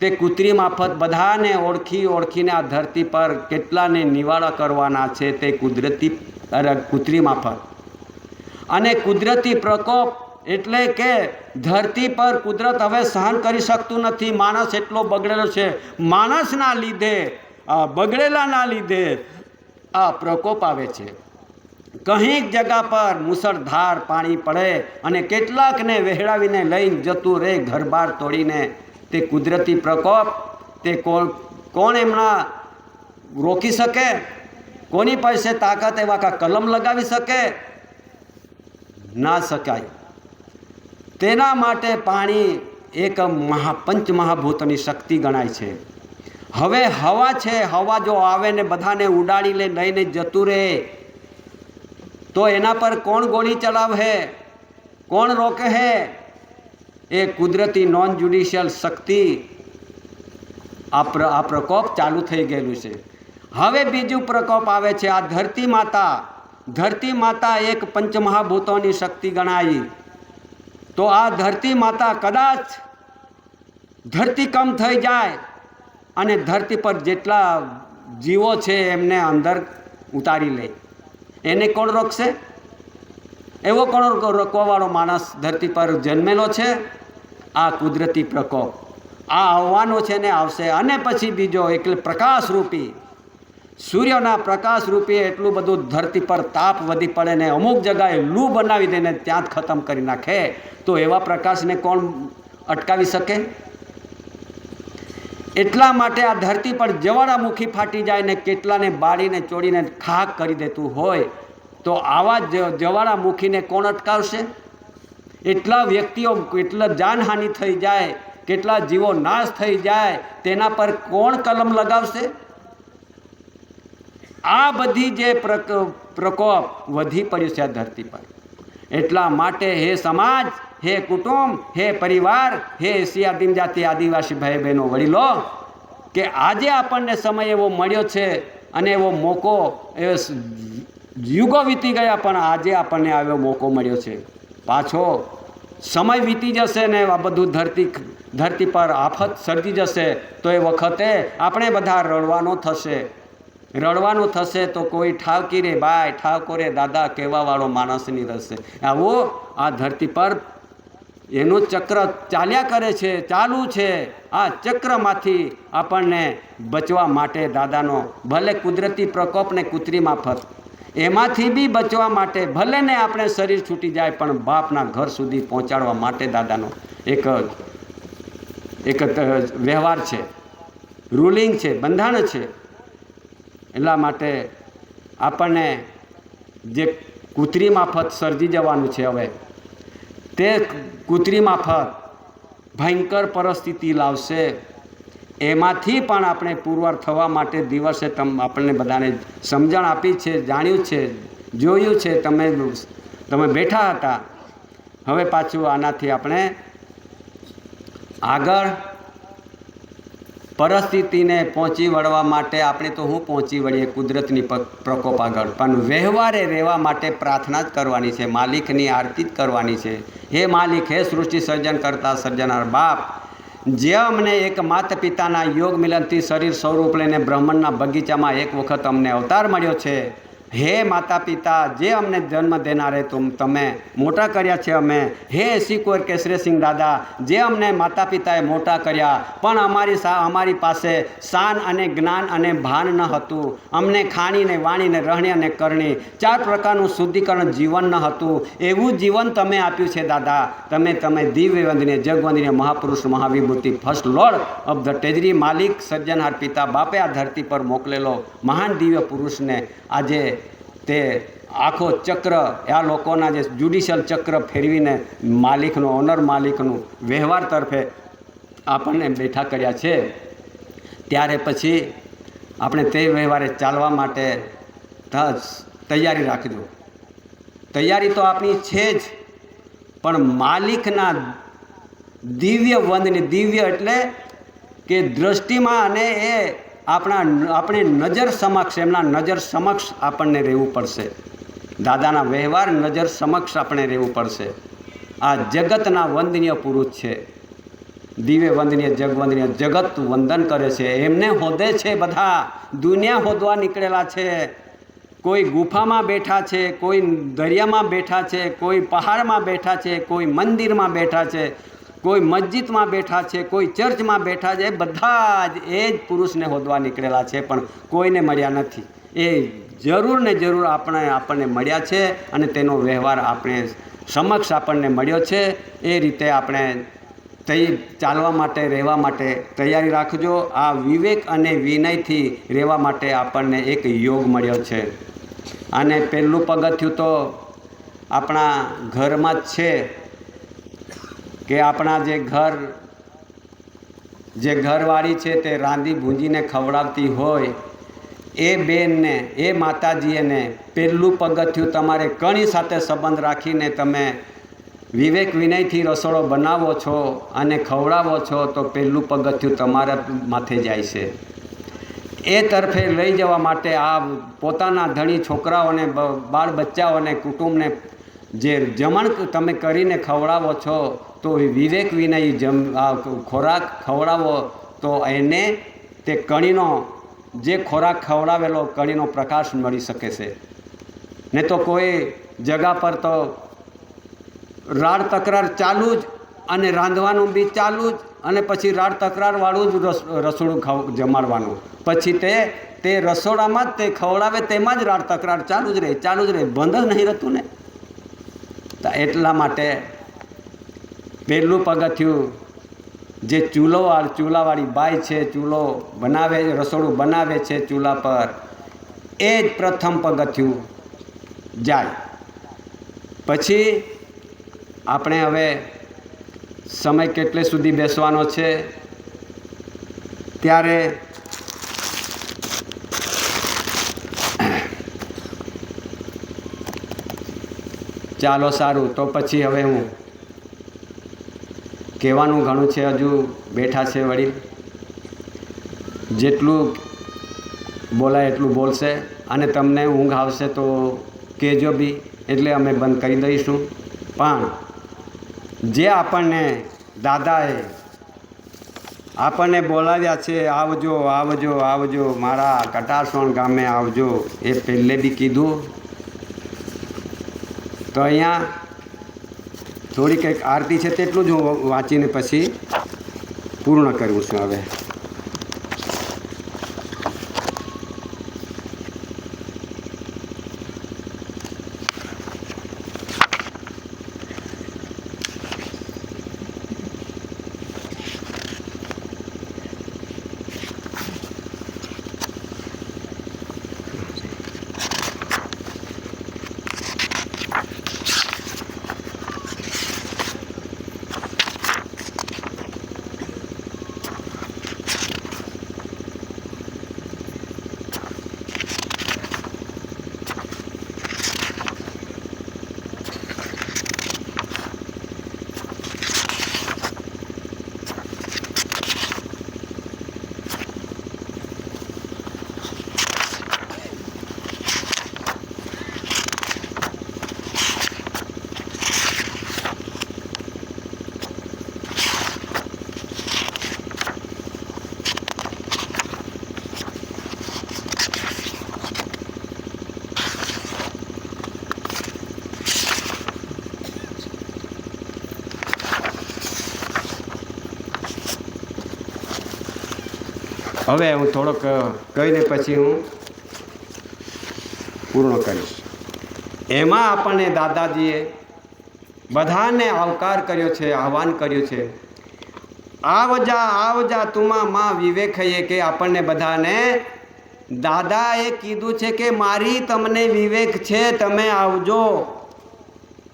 તે કૃત્રિમ આફત બધાને ઓળખીને આ ધરતી પર કેટલાને નિવારા કરવાના છે, તે કૃત્રિમ આફત અને કુદરતી પ્રકોપ। એટલે કે ધરતી પર કુદરત હવે સહન કરી શકતું નથી, માણસ એટલો બગડેલો છે। માણસના લીધે, આ બગડેલાના લીધે આ પ્રકોપ આવે છે। કંઈક જગા પર મુસળધાર પાણી પડે અને કેટલાકને વહેડાવીને લઈને જતું રહે ઘરબાર તોડીને। તે કુદરતી પ્રકોપ, તે કોણ એમના રોકી શકે? કોની પાસે તાકાત એવા કા કલમ લગાવી શકે? ના શકાય। તેના માટે પાણી એક પંચમહાભૂતની શક્તિ ગણાય છે। હવે હવા છે, હવા જો આવે ને બધાને ઉડાડી લઈને જતું રહે તો એના પર કોણ ગોળી ચલાવે? કોણ રોકે હે? એ કુદરતી નોન જ્યુડિશિયલ શક્તિ, આ પ્રકોપ ચાલુ થઈ ગયેલું છે। હવે બીજું પ્રકોપ આવે છે, આ ધરતી માતા। ધરતી માતા એક પંચમહાભૂતોની શક્તિ ગણાય। તો આ ધરતી માતા કદાચ ધરતીકંપ થઈ જાય અને ધરતી પર જેટલા જીવો છે એમને અંદર ઉતારી લે, એને કોણ રોકશે? એવો કોણ રોકવાવાળો માણસ ધરતી પર જન્મેલો છે? આ કુદરતી પ્રકોપ આ આવવાનો છે ને આવશે। અને પછી બીજો એટલે પ્રકાશરૂપી, સૂર્યના પ્રકાશરૂપી એટલું બધું ધરતી પર તાપ વધી પડે ને અમુક જગાએ લૂ બનાવી દે ને ત્યાં જ ખતમ કરી નાખે, તો એવા પ્રકાશને કોણ અટકાવી શકે? એટલા માટે આ ધરતી પર જ્વાળામુખી ફાટી જાય ને કેટલાને બાળીને ચોડીને ખાક કરી દેતું હોય, તો આવા જ્વાળામુખીને કોણ અટકાવશે? એટલા વ્યક્તિઓ, કેટલા જાનહાનિ થઈ જાય, કેટલા જીવો નાશ થઈ જાય, તેના પર કોણ કલમ લગાવશે? આ બધી જે પ્રકોપ વધી પડ્યું છે આ ધરતી પર। એટલા માટે હે સમાજ, હે કુટુંબ, હે પરિવાર, હે એસી આદિમ જાતિ આદિવાસી ભાઈ બહેનો વડીલો, કે આજે આપણને સમય એવો મળ્યો છે અને એવો મોકો, એ યુગો વીતી ગયા પણ આજે આપણને આવ્યો મોકો મળ્યો છે। પાછો સમય વીતી જશે ને આ બધું ધરતી પર આફત સર્જી જશે તો એ વખતે આપણે બધા રડવાનું થશે તો કોઈ ઠાવકી રે બાય, ઠાવકો રે દાદા કહેવાવાળો માણસ નહીં રહેશે। આવો આ ધરતી પર એનું ચક્ર ચાલ્યા કરે છે, ચાલુ છે। આ ચક્રમાંથી આપણને બચવા માટે દાદાનો, ભલે કુદરતી પ્રકોપ ને કૃત્રિમ આફત, એમાંથી બી બચવા માટે ભલે ને આપણે શરીર છૂટી જાય પણ બાપના ઘર સુધી પહોંચાડવા માટે દાદાનો એક વ્યવહાર છે, રૂલિંગ છે, બંધારણ છે। એટલા માટે આપણને જે કૃત્રિમ આફત સર્જી જવાનું છે હવે, તે કૃત્રિમ આફત ભયંકર પરિસ્થિતિ લાવશે। એમાંથી પણ આપણે પુરવાર થવા માટે દિવસે આપણને બધાને સમજણ આપી છે, જાણ્યું છે, જોયું છે, તમે બેઠા હતા। હવે પાછું આનાથી આપણે આગળ પરિસ્થિતિને પહોંચી વળવા માટે આપણે તો હું પહોંચી વળીએ કુદરતની પ્રકોપ આગળ, પણ વ્યવહારે રહેવા માટે પ્રાર્થના જ કરવાની છે, માલિકની આરતી જ કરવાની છે। હે માલિક, હે સૃષ્ટિ સર્જન કરતા સર્જનાર બાપ, જે અમને એક માતા પિતાના યોગ મિલનથી શરીર સ્વરૂપ લઈને બ્રહ્માંડના બગીચામાં એક વખત અમને અવતાર મળ્યો છે, હે માતા પિતા, જે અમને જન્મ દેનારે તમે મોટા કર્યા છે અમે, હે એસી કુંવર કેસરીસિંહ દાદા, જે અમને માતા પિતાએ મોટા કર્યા, પણ અમારી પાસે શાન અને જ્ઞાન અને ભાન ન હતું. અમને ખાણીને વાણીને રહણી અને કરણી 4 પ્રકારનું શુદ્ધિકરણ જીવન ન હતું. એવું જીવન તમે આપ્યું છે દાદા. તમે દિવ્ય વંદનીય જગવંદનીય મહાપુરુષ મહાવિભૂતિ ફર્સ્ટ લોર્ડ ઓફ ધ ટેજરી માલિક સર્જનહાર પિતા બાપે આ ધરતી પર મોકલેલો મહાન દિવ્ય પુરુષને આજે તે આખો ચક્ર, આ લોકોના જે જ્યુડિશિયલ ચક્ર ફેરવીને માલિકનું, ઓનર માલિકનું વ્યવહાર તરફે આપણને બેઠા કર્યા છે. ત્યારે પછી આપણે તે વ્યવહારે ચાલવા માટે તૈયારી રાખજો. તૈયારી તો આપણી છે જ, પણ માલિકના દિવ્ય વંદની, દિવ્ય એટલે કે દૃષ્ટિમાં, અને એ આપણી નજર સમક્ષ, એમના નજર સમક્ષ આપણને રહેવું પડશે. દાદાના વ્યવહાર નજર સમક્ષ આપણે રહેવું પડશે. આ જગતના વંદનીય પુરુષ છે, દિવ્ય વંદનીય જગવંદનીય, જગત વંદન કરે છે, એમને હોદે છે. બધા દુનિયા હોદવા નીકળેલા છે. કોઈ ગુફામાં બેઠા છે, કોઈ દરિયામાં બેઠા છે, કોઈ પહાડમાં બેઠા છે, કોઈ મંદિરમાં બેઠા છે, કોઈ મસ્જિદમાં બેઠા છે, કોઈ ચર્ચમાં બેઠા છે. બધા જ એ જ પુરુષને હોદવા નીકળેલા છે, પણ કોઈને મળ્યા નથી. એ જરૂર ને જરૂર આપણને મળ્યા છે, અને તેનો વ્યવહાર આપણે સમક્ષ આપણને મળ્યો છે. એ રીતે આપણે ચાલવા માટે, રહેવા માટે તૈયારી રાખજો. આ વિવેક અને વિનયથી રહેવા માટે આપણને એક યોગ મળ્યો છે. અને પહેલું પગથિયું તો આપણા ઘરમાં જ છે, કે આપણા જે ઘરવાળી છે તે રાંધી ભૂંજીને ખવડાવતી હોય, એ બેનને, એ માતાજીને પહેલું પગથિયું તમારે કણી સાથે સંબંધ રાખીને તમે વિવેક વિનયથી રસોડો બનાવો છો અને ખવડાવો છો, તો પહેલું પગથિયું તમારા માથે જાય છે. એ તરફે લઈ જવા માટે આ પોતાના ધણી છોકરાઓને, બાળ બચ્ચાઓને, કુટુંબને જે જમણ તમે કરીને ખવડાવો છો, તો વિવેક વિનય ખોરાક ખવડાવો, તો એને તે કણીનો, જે ખોરાક ખવડાવેલો કણીનો પ્રકાશ મળી શકે છે. ને તો કોઈ જગા પર તો રાડ તકરાર ચાલુ જ, અને રાંધવાનું બી ચાલુ જ, અને પછી રાડ તકરારવાળું જ રસોડું જમાડવાનું. પછી તે રસોડામાં જ તે ખવડાવે તેમાં જ રાડ તકરાર ચાલુ જ રહે, બંધ જ નહીં રહેતું ને. તો એટલા માટે પહેલું પગથિયું જે ચૂલાવાળી બાઈ છે, ચૂલો બનાવે, રસોડું બનાવે છે ચૂલા પર, એ જ પ્રથમ પગથિયું જાય. પછી આપણે હવે સમય કેટલે સુધી બેસવાનો છે, ત્યારે ચાલો સારું. તો પછી હવે હું કહેવાનું ઘણું છે, હજુ બેઠા છે વડીલ, જેટલું બોલાય એટલું બોલશે. અને તમને ઊંઘ આવશે તો કહેજો બી, એટલે અમે બંધ કરી દઈશું. પણ જે આપણને દાદાએ આપણને બોલાવ્યા છે, આવજો આવજો આવજો, મારા કટારસોણ ગામે આવજો, એ પહેલે બી કીધું. તો અહીંયા થોડી કંઈક આરતી છે, તેટલું જ હું વાંચીને પછી પૂર્ણ કરું છું. હવે હવે હું થોડોક કહીને પછી હું પૂર્ણ કરીશ. એમાં આપણને દાદાજીએ બધાને આવકાર કર્યો છે, આહવાન કર્યું છે. આવજા આવજા તુમા માં વિવેક હૈયે, કે આપણને બધાને દાદાએ કીધું છે કે મારી તમને વિવેક છે, તમે આવજો.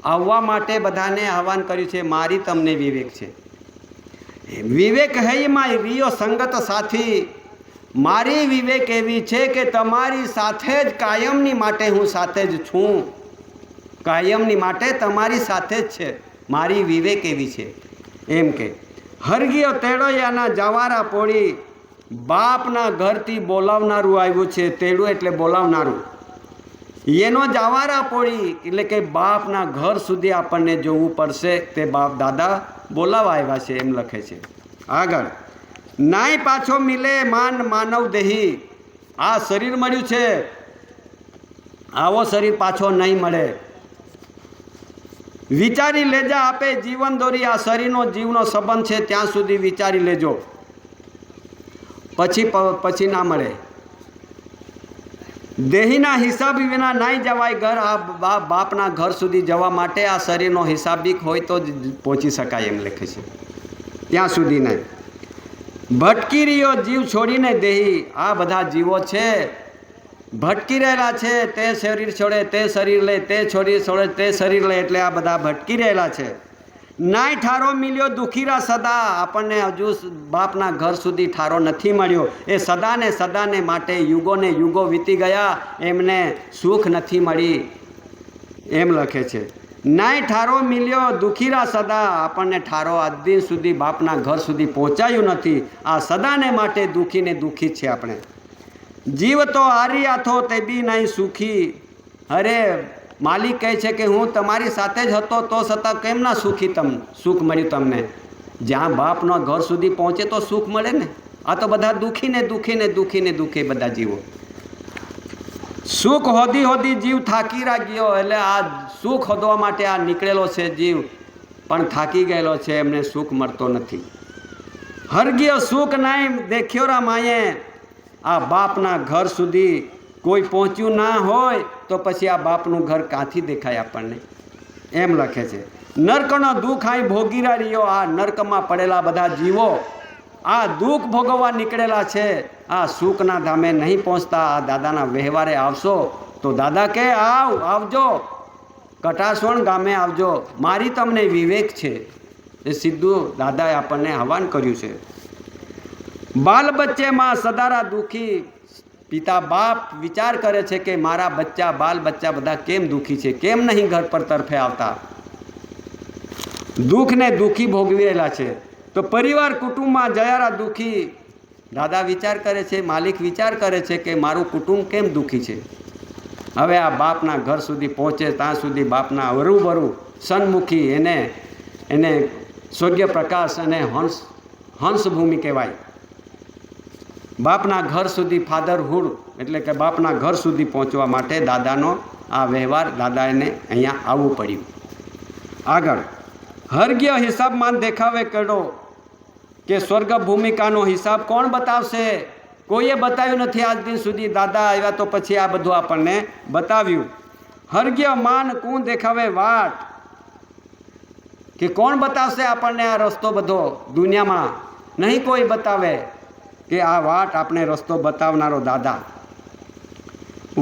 આવવા માટે બધાને આહવાન કર્યું છે. મારી તમને વિવેક છે. વિવેક હૈ માં રિયો સંગત સાથી. મારી વિવેક એવી છે કે તમારી સાથે જ કાયમની માટે હું સાથે જ છું. કાયમની માટે તમારી સાથે જ છે. મારી વિવેક એવી છે. એમ કે હરગીયો તેડોયાના જવારા પોળી. બાપના ઘરથી બોલાવનારું આવ્યું છે. તેડું એટલે બોલાવનારું. એનો જવારા પોળી એટલે કે બાપના ઘર સુધી આપણને જોવું પડશે. તે બાપ દાદા બોલાવા આવ્યા છે, એમ લખે છે. આગળ નાય પાછો મિલે માન માનવ દેહી. આ શરીર મળ્યું છે, આવો શરીર પાછો નહીં મળે. વિચારી લેજા આપે જીવન દોરી. આ શરીરનો જીવનો સંબંધ છે ત્યાં સુધી વિચારી લેજો, પછી ના મળે. દેહીના હિસાબ વિના નહીં જવાય ઘર. આ બાપના ઘર સુધી જવા માટે આ શરીરનો હિસાબિક હોય તો જ પહોંચી શકાય, એમ લખે છે. ત્યાં સુધી નહીં. ભટકી રહ્યો જીવ છોડીને દેહી. આ બધા જીવો છે, ભટકી રહેલા છે. તે શરીર છોડે, તે શરીર લે, તે છોડે, તે શરીર લે, એટલે આ બધા ભટકી રહેલા છે. નાય ઠારો મિલ્યો દુખીરા સદા. આપણને હજુ બાપના ઘર સુધી ઠારો નથી મળ્યો. એ સદાને માટે યુગોને યુગો વીતી ગયા, એમને સુખ નથી મળી, એમ લખે છે. નાય ઠારો મિલ્યો દુખીરા સદા. આપણને ઠારો આજ દિન સુધી બાપના ઘર સુધી પહોંચાયું નથી. આ સદાને માટે દુઃખીને દુઃખી છે આપણે. જીવ તો હારી થો તે બી નહીં સુખી. અરે માલિક કહે છે કે હું તમારી સાથે જ હતો તો છતાં કેમ ના સુખ મળ્યું તમને? જ્યાં બાપનો ઘર સુધી પહોંચે તો સુખ મળે ને. આ તો બધા દુઃખી બધા જીવો. સુખ હોદી જીવ થાકી ગયો. એટલે આ સુખ હોદવા માટે આ નીકળેલો છે જીવ, પણ થાકી ગયેલો છે, એમને સુખ મળતો નથી. હરગીયો સુખ નહીં દેખ્યો રા માયે. આ બાપના ઘર સુધી કોઈ પહોંચ્યું ના હોય તો પછી આ બાપનું ઘર કાંથી દેખાય આપણને, એમ લખે છે. નર્કનો દુઃખ અહીં ભોગીરા રહ્યો. આ નર્કમાં પડેલા બધા જીવો આ દુઃખ ભોગવવા નીકળેલા છે. આ સુખના ધામે નહીં પહોંચતા. આ દાદાના વ્યવહારે આવશો તો દાદા કે આવજો, કટાસવણ ગામે આવજો, મારી તમને વિવેક છે. એ સીધું દાદાએ આપણને આહવાન કર્યું છે. બાલ બચ્ચે માં સદારા દુઃખી. પિતા બાપ વિચાર કરે છે કે મારા બચ્ચા બાલ બચ્ચા બધા કેમ દુઃખી છે, કેમ નહીં ઘર પર તરફે આવતા. દુઃખને દુઃખી ભોગવી રહેલા છે. તો પરિવાર કુટુંબમાં જયારા દુઃખી. દાદા વિચાર કરે છે, માલિક વિચાર કરે છે કે મારું કુટુંબ કેમ દુઃખી છે. હવે આ બાપના ઘર સુધી પહોંચે ત્યાં સુધી બાપના વરુબરુ સન્મુખી એને સ્વર્ગીય પ્રકાશ અને હંસભૂમિ કહેવાય. બાપના ઘર સુધી ફાધરહુડ એટલે કે બાપના ઘર સુધી પહોંચવા માટે દાદાનો આ વ્યવહાર, દાદાને અહીંયા આવવું પડ્યું. આગળ હરગ્ય હિસાબમાં દેખાવે કેડો. કે સ્વર્ગ ભૂમિકાનો હિસાબ કોણ બતાવશે? કોઈએ બતાવ્યું નથી આજ દિન સુધી. દાદા આવ્યા તો પછી આ બધું આપણને બતાવ્યું. હરગ્ય માન કોણ દેખાવે વાટ. કે કોણ બતાવશે આપણને આ રસ્તો બધો દુનિયામાં? નહીં કોઈ બતાવે. કે આ વાટ આપણે રસ્તો બતાવનારો દાદા.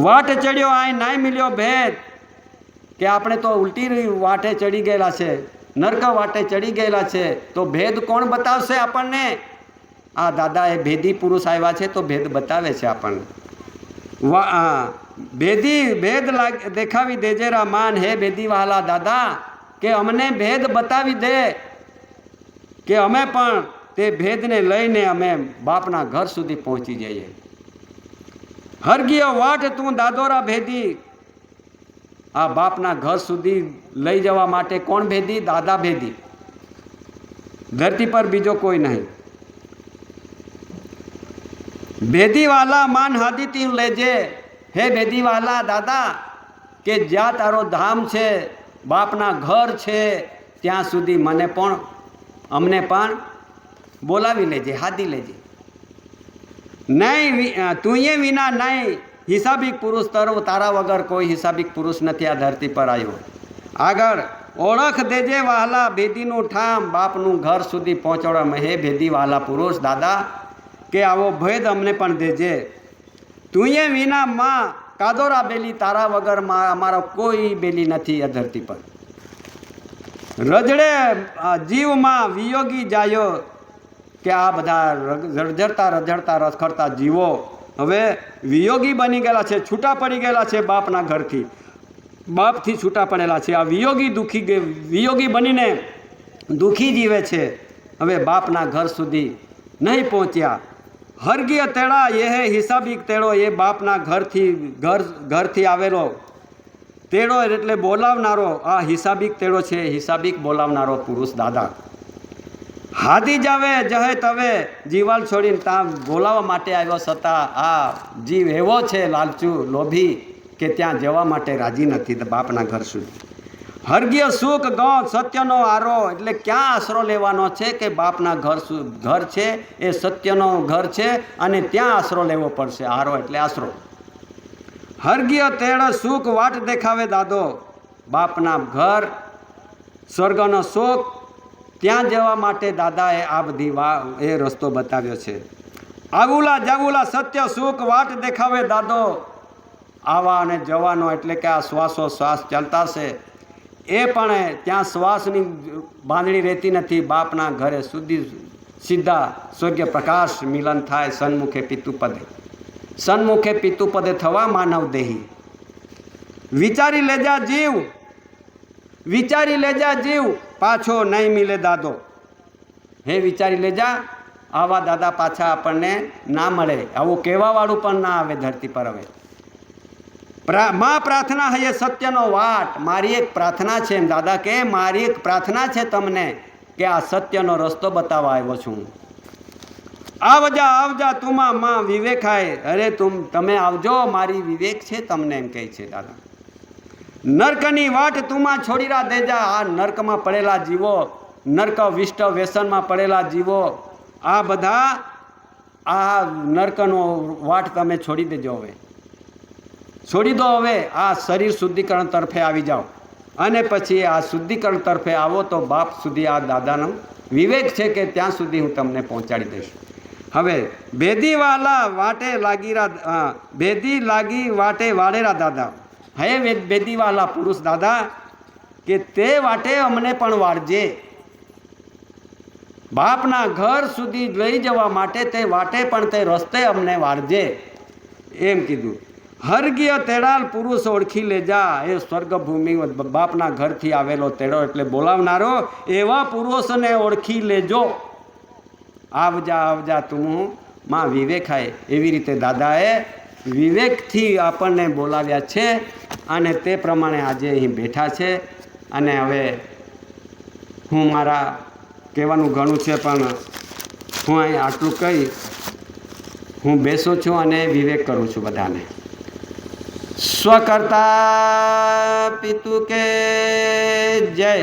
વાટ ચડ્યો આય નાય મિલ્યો ભેદ. કે આપણે તો ઉલટી વાટે ચડી ગયેલા છે, નરક વાટે ચડી ગયેલા છે. તો ભેદ કોણ બતાવશે આપણને? આ દાદા એ ભેદી પુરુષ આવ્યા છે તો ભેદ બતાવે છે આપણને. ભેદ દેખાવી દેજેરા માન. હે ભેદી વાલા દાદા, કે અમને ભેદ બતાવી દે, કે અમે પણ તે ભેદને લઈને અમે બાપના ઘર સુધી પહોંચી જઈએ. હરગીયો વાટ તું દાદોરા ભેદી. આ બાપના ઘર સુધી લઈ જવા માટે કોણ ભેદી? દાદા ભેદી. ધરતી પર બીજો કોઈ નહીં. ભેદીવાલા માન હાદીથી લેજે. હે ભેદીવાલા દાદા, કે જ્યાં તારો ધામ છે, બાપના ઘર છે, ત્યાં સુધી અમને પણ બોલાવી લેજે, હાદી લેજે. નહીં તુંએ વિના નહીં હિસાબિક પુરુષ તારા વગર કોઈ હિસાબિક પુરુષ નથી આ ધરતી પર આવ્યો. આગળ ઓળખ દેજે વહાલા ભેદીનું ઠામ બાપનું ઘર સુધી પહોંચાડવા હે ભેદી વહાલા પુરુષ દાદા કે આવો ભેદ અમને પણ દેજે. તુંએ વિના માં કાદોરા બેલી તારા વગર અમારો કોઈ બેલી નથી આ ધરતી પર. રજડે જીવમાં વિયોગી જાયો કે આ બધા રજડતા રખડતા જીવો હવે વિયોગી બની ગયેલા છે, છૂટા પડી ગયેલા છે બાપના ઘરથી, બાપથી છૂટા પડેલા છે. આ વિયોગી બનીને દુઃખી જીવે છે. હવે બાપના ઘર સુધી નહીં પહોંચ્યા. હરગીય તેડા એ હે હિસાબિક તેડો એ બાપના ઘરથી આવેલો તેડો એટલે બોલાવનારો આ હિસાબિક તેડો છે, હિસાબિક બોલાવનારો પુરુષ દાદા. હાદી જાવે જહે તવે જીવાલ છોડીને ત્યાં બોલાવવા માટે આવ્યો છતાં આ જીવ એવો છે લાલચુ લોભી કે ત્યાં જવા માટે રાજી નથી બાપના ઘર સુધી. હરગીય સુખ ગૌ સત્યનો આરો એટલે ક્યાં આશરો લેવાનો છે કે બાપના ઘર છે એ સત્યનો ઘર છે અને ત્યાં આશરો લેવો પડશે. આરો એટલે આશરો. હરગીય તેડ સુખ વાટ દેખાવે દાદો બાપના ઘર સ્વર્ગનો સુખ ત્યાં જવા માટે દાદાએ આ બધી એ રસ્તો બતાવ્યો છે. આવુલા જાવુલા સત્ય સુખ વાટ દેખાવે દાદો આવા અને જવાનો એટલે કે આ શ્વાસ ચાલતા છે એ પણ ત્યાં શ્વાસની બાંધણી રહેતી નથી. બાપના ઘરે સુધી સીધા સ્વર્ગીય પ્રકાશ મિલન થાય સન્મુખે પિતુપદે થવા માનવ દેહી. વિચારી લેજા જીવ પાછો નહીં મિલે દાદો. હે વિચારી લેજા આવા દાદા પાછા આપણને ના મળે. આવું કહેવાવાળું પણ ના આવે ધરતી પર. હવે માં પ્રાર્થના હૈયે સત્યનો વાટ મારી એક પ્રાર્થના છે. દાદા કે મારી એક પ્રાર્થના છે તમને કે આ સત્યનો રસ્તો બતાવવા આવ્યો છું. આવજા તુમા માં વિવેકાય અરે તમે આવજો મારી વિવેક છે તમને એમ કહે છે દાદા. નર્કની વાટ તુમાં છોડીરા દેજા આ નર્કમાં પડેલા જીવો નર્ક વિષ્ટ વ્યસનમાં પડેલા જીવો આ બધા આ નર્કનો વાટ તમે છોડી દેજો. હવે છોડી દો. હવે આ શરીર શુદ્ધિકરણ તરફે આવી જાઓ અને પછી આ શુદ્ધિકરણ તરફે આવો તો બાપ સુધી આ દાદાનો વિવેક છે કે ત્યાં સુધી હું તમને પહોંચાડી દઈશ. હવે ભેદી લાગી વાટે વાળેરા દાદા હે ભેદીવાલા પુરુષ દાદા કે તે વાટે અમને પણ વાળજે. બાપના ઘર સુધી લઈ જવા માટે તે વાટે પણ તે રસ્તે અમને વાળજે એમ કીધું. હરગીય તેડાલ પુરુષ ઓળખી લેજા એ સ્વર્ગભૂમિ બાપના ઘરથી આવેલો તેડો એટલે બોલાવનારો એવા પુરુષને ઓળખી લેજો. આવજા તું માં વિવેકાય એવી રીતે દાદાએ વિવેકથી આપણને બોલાવ્યા છે અને તે પ્રમાણે આજે અહીં બેઠા છે. અને હવે હું મારા કહેવાનું ઘણું છે પણ હું અહીં આટલું કહી હું બેસું છું અને વિવેક કરું છું બધાને. સ્વકર્તા પિતુ કે જય.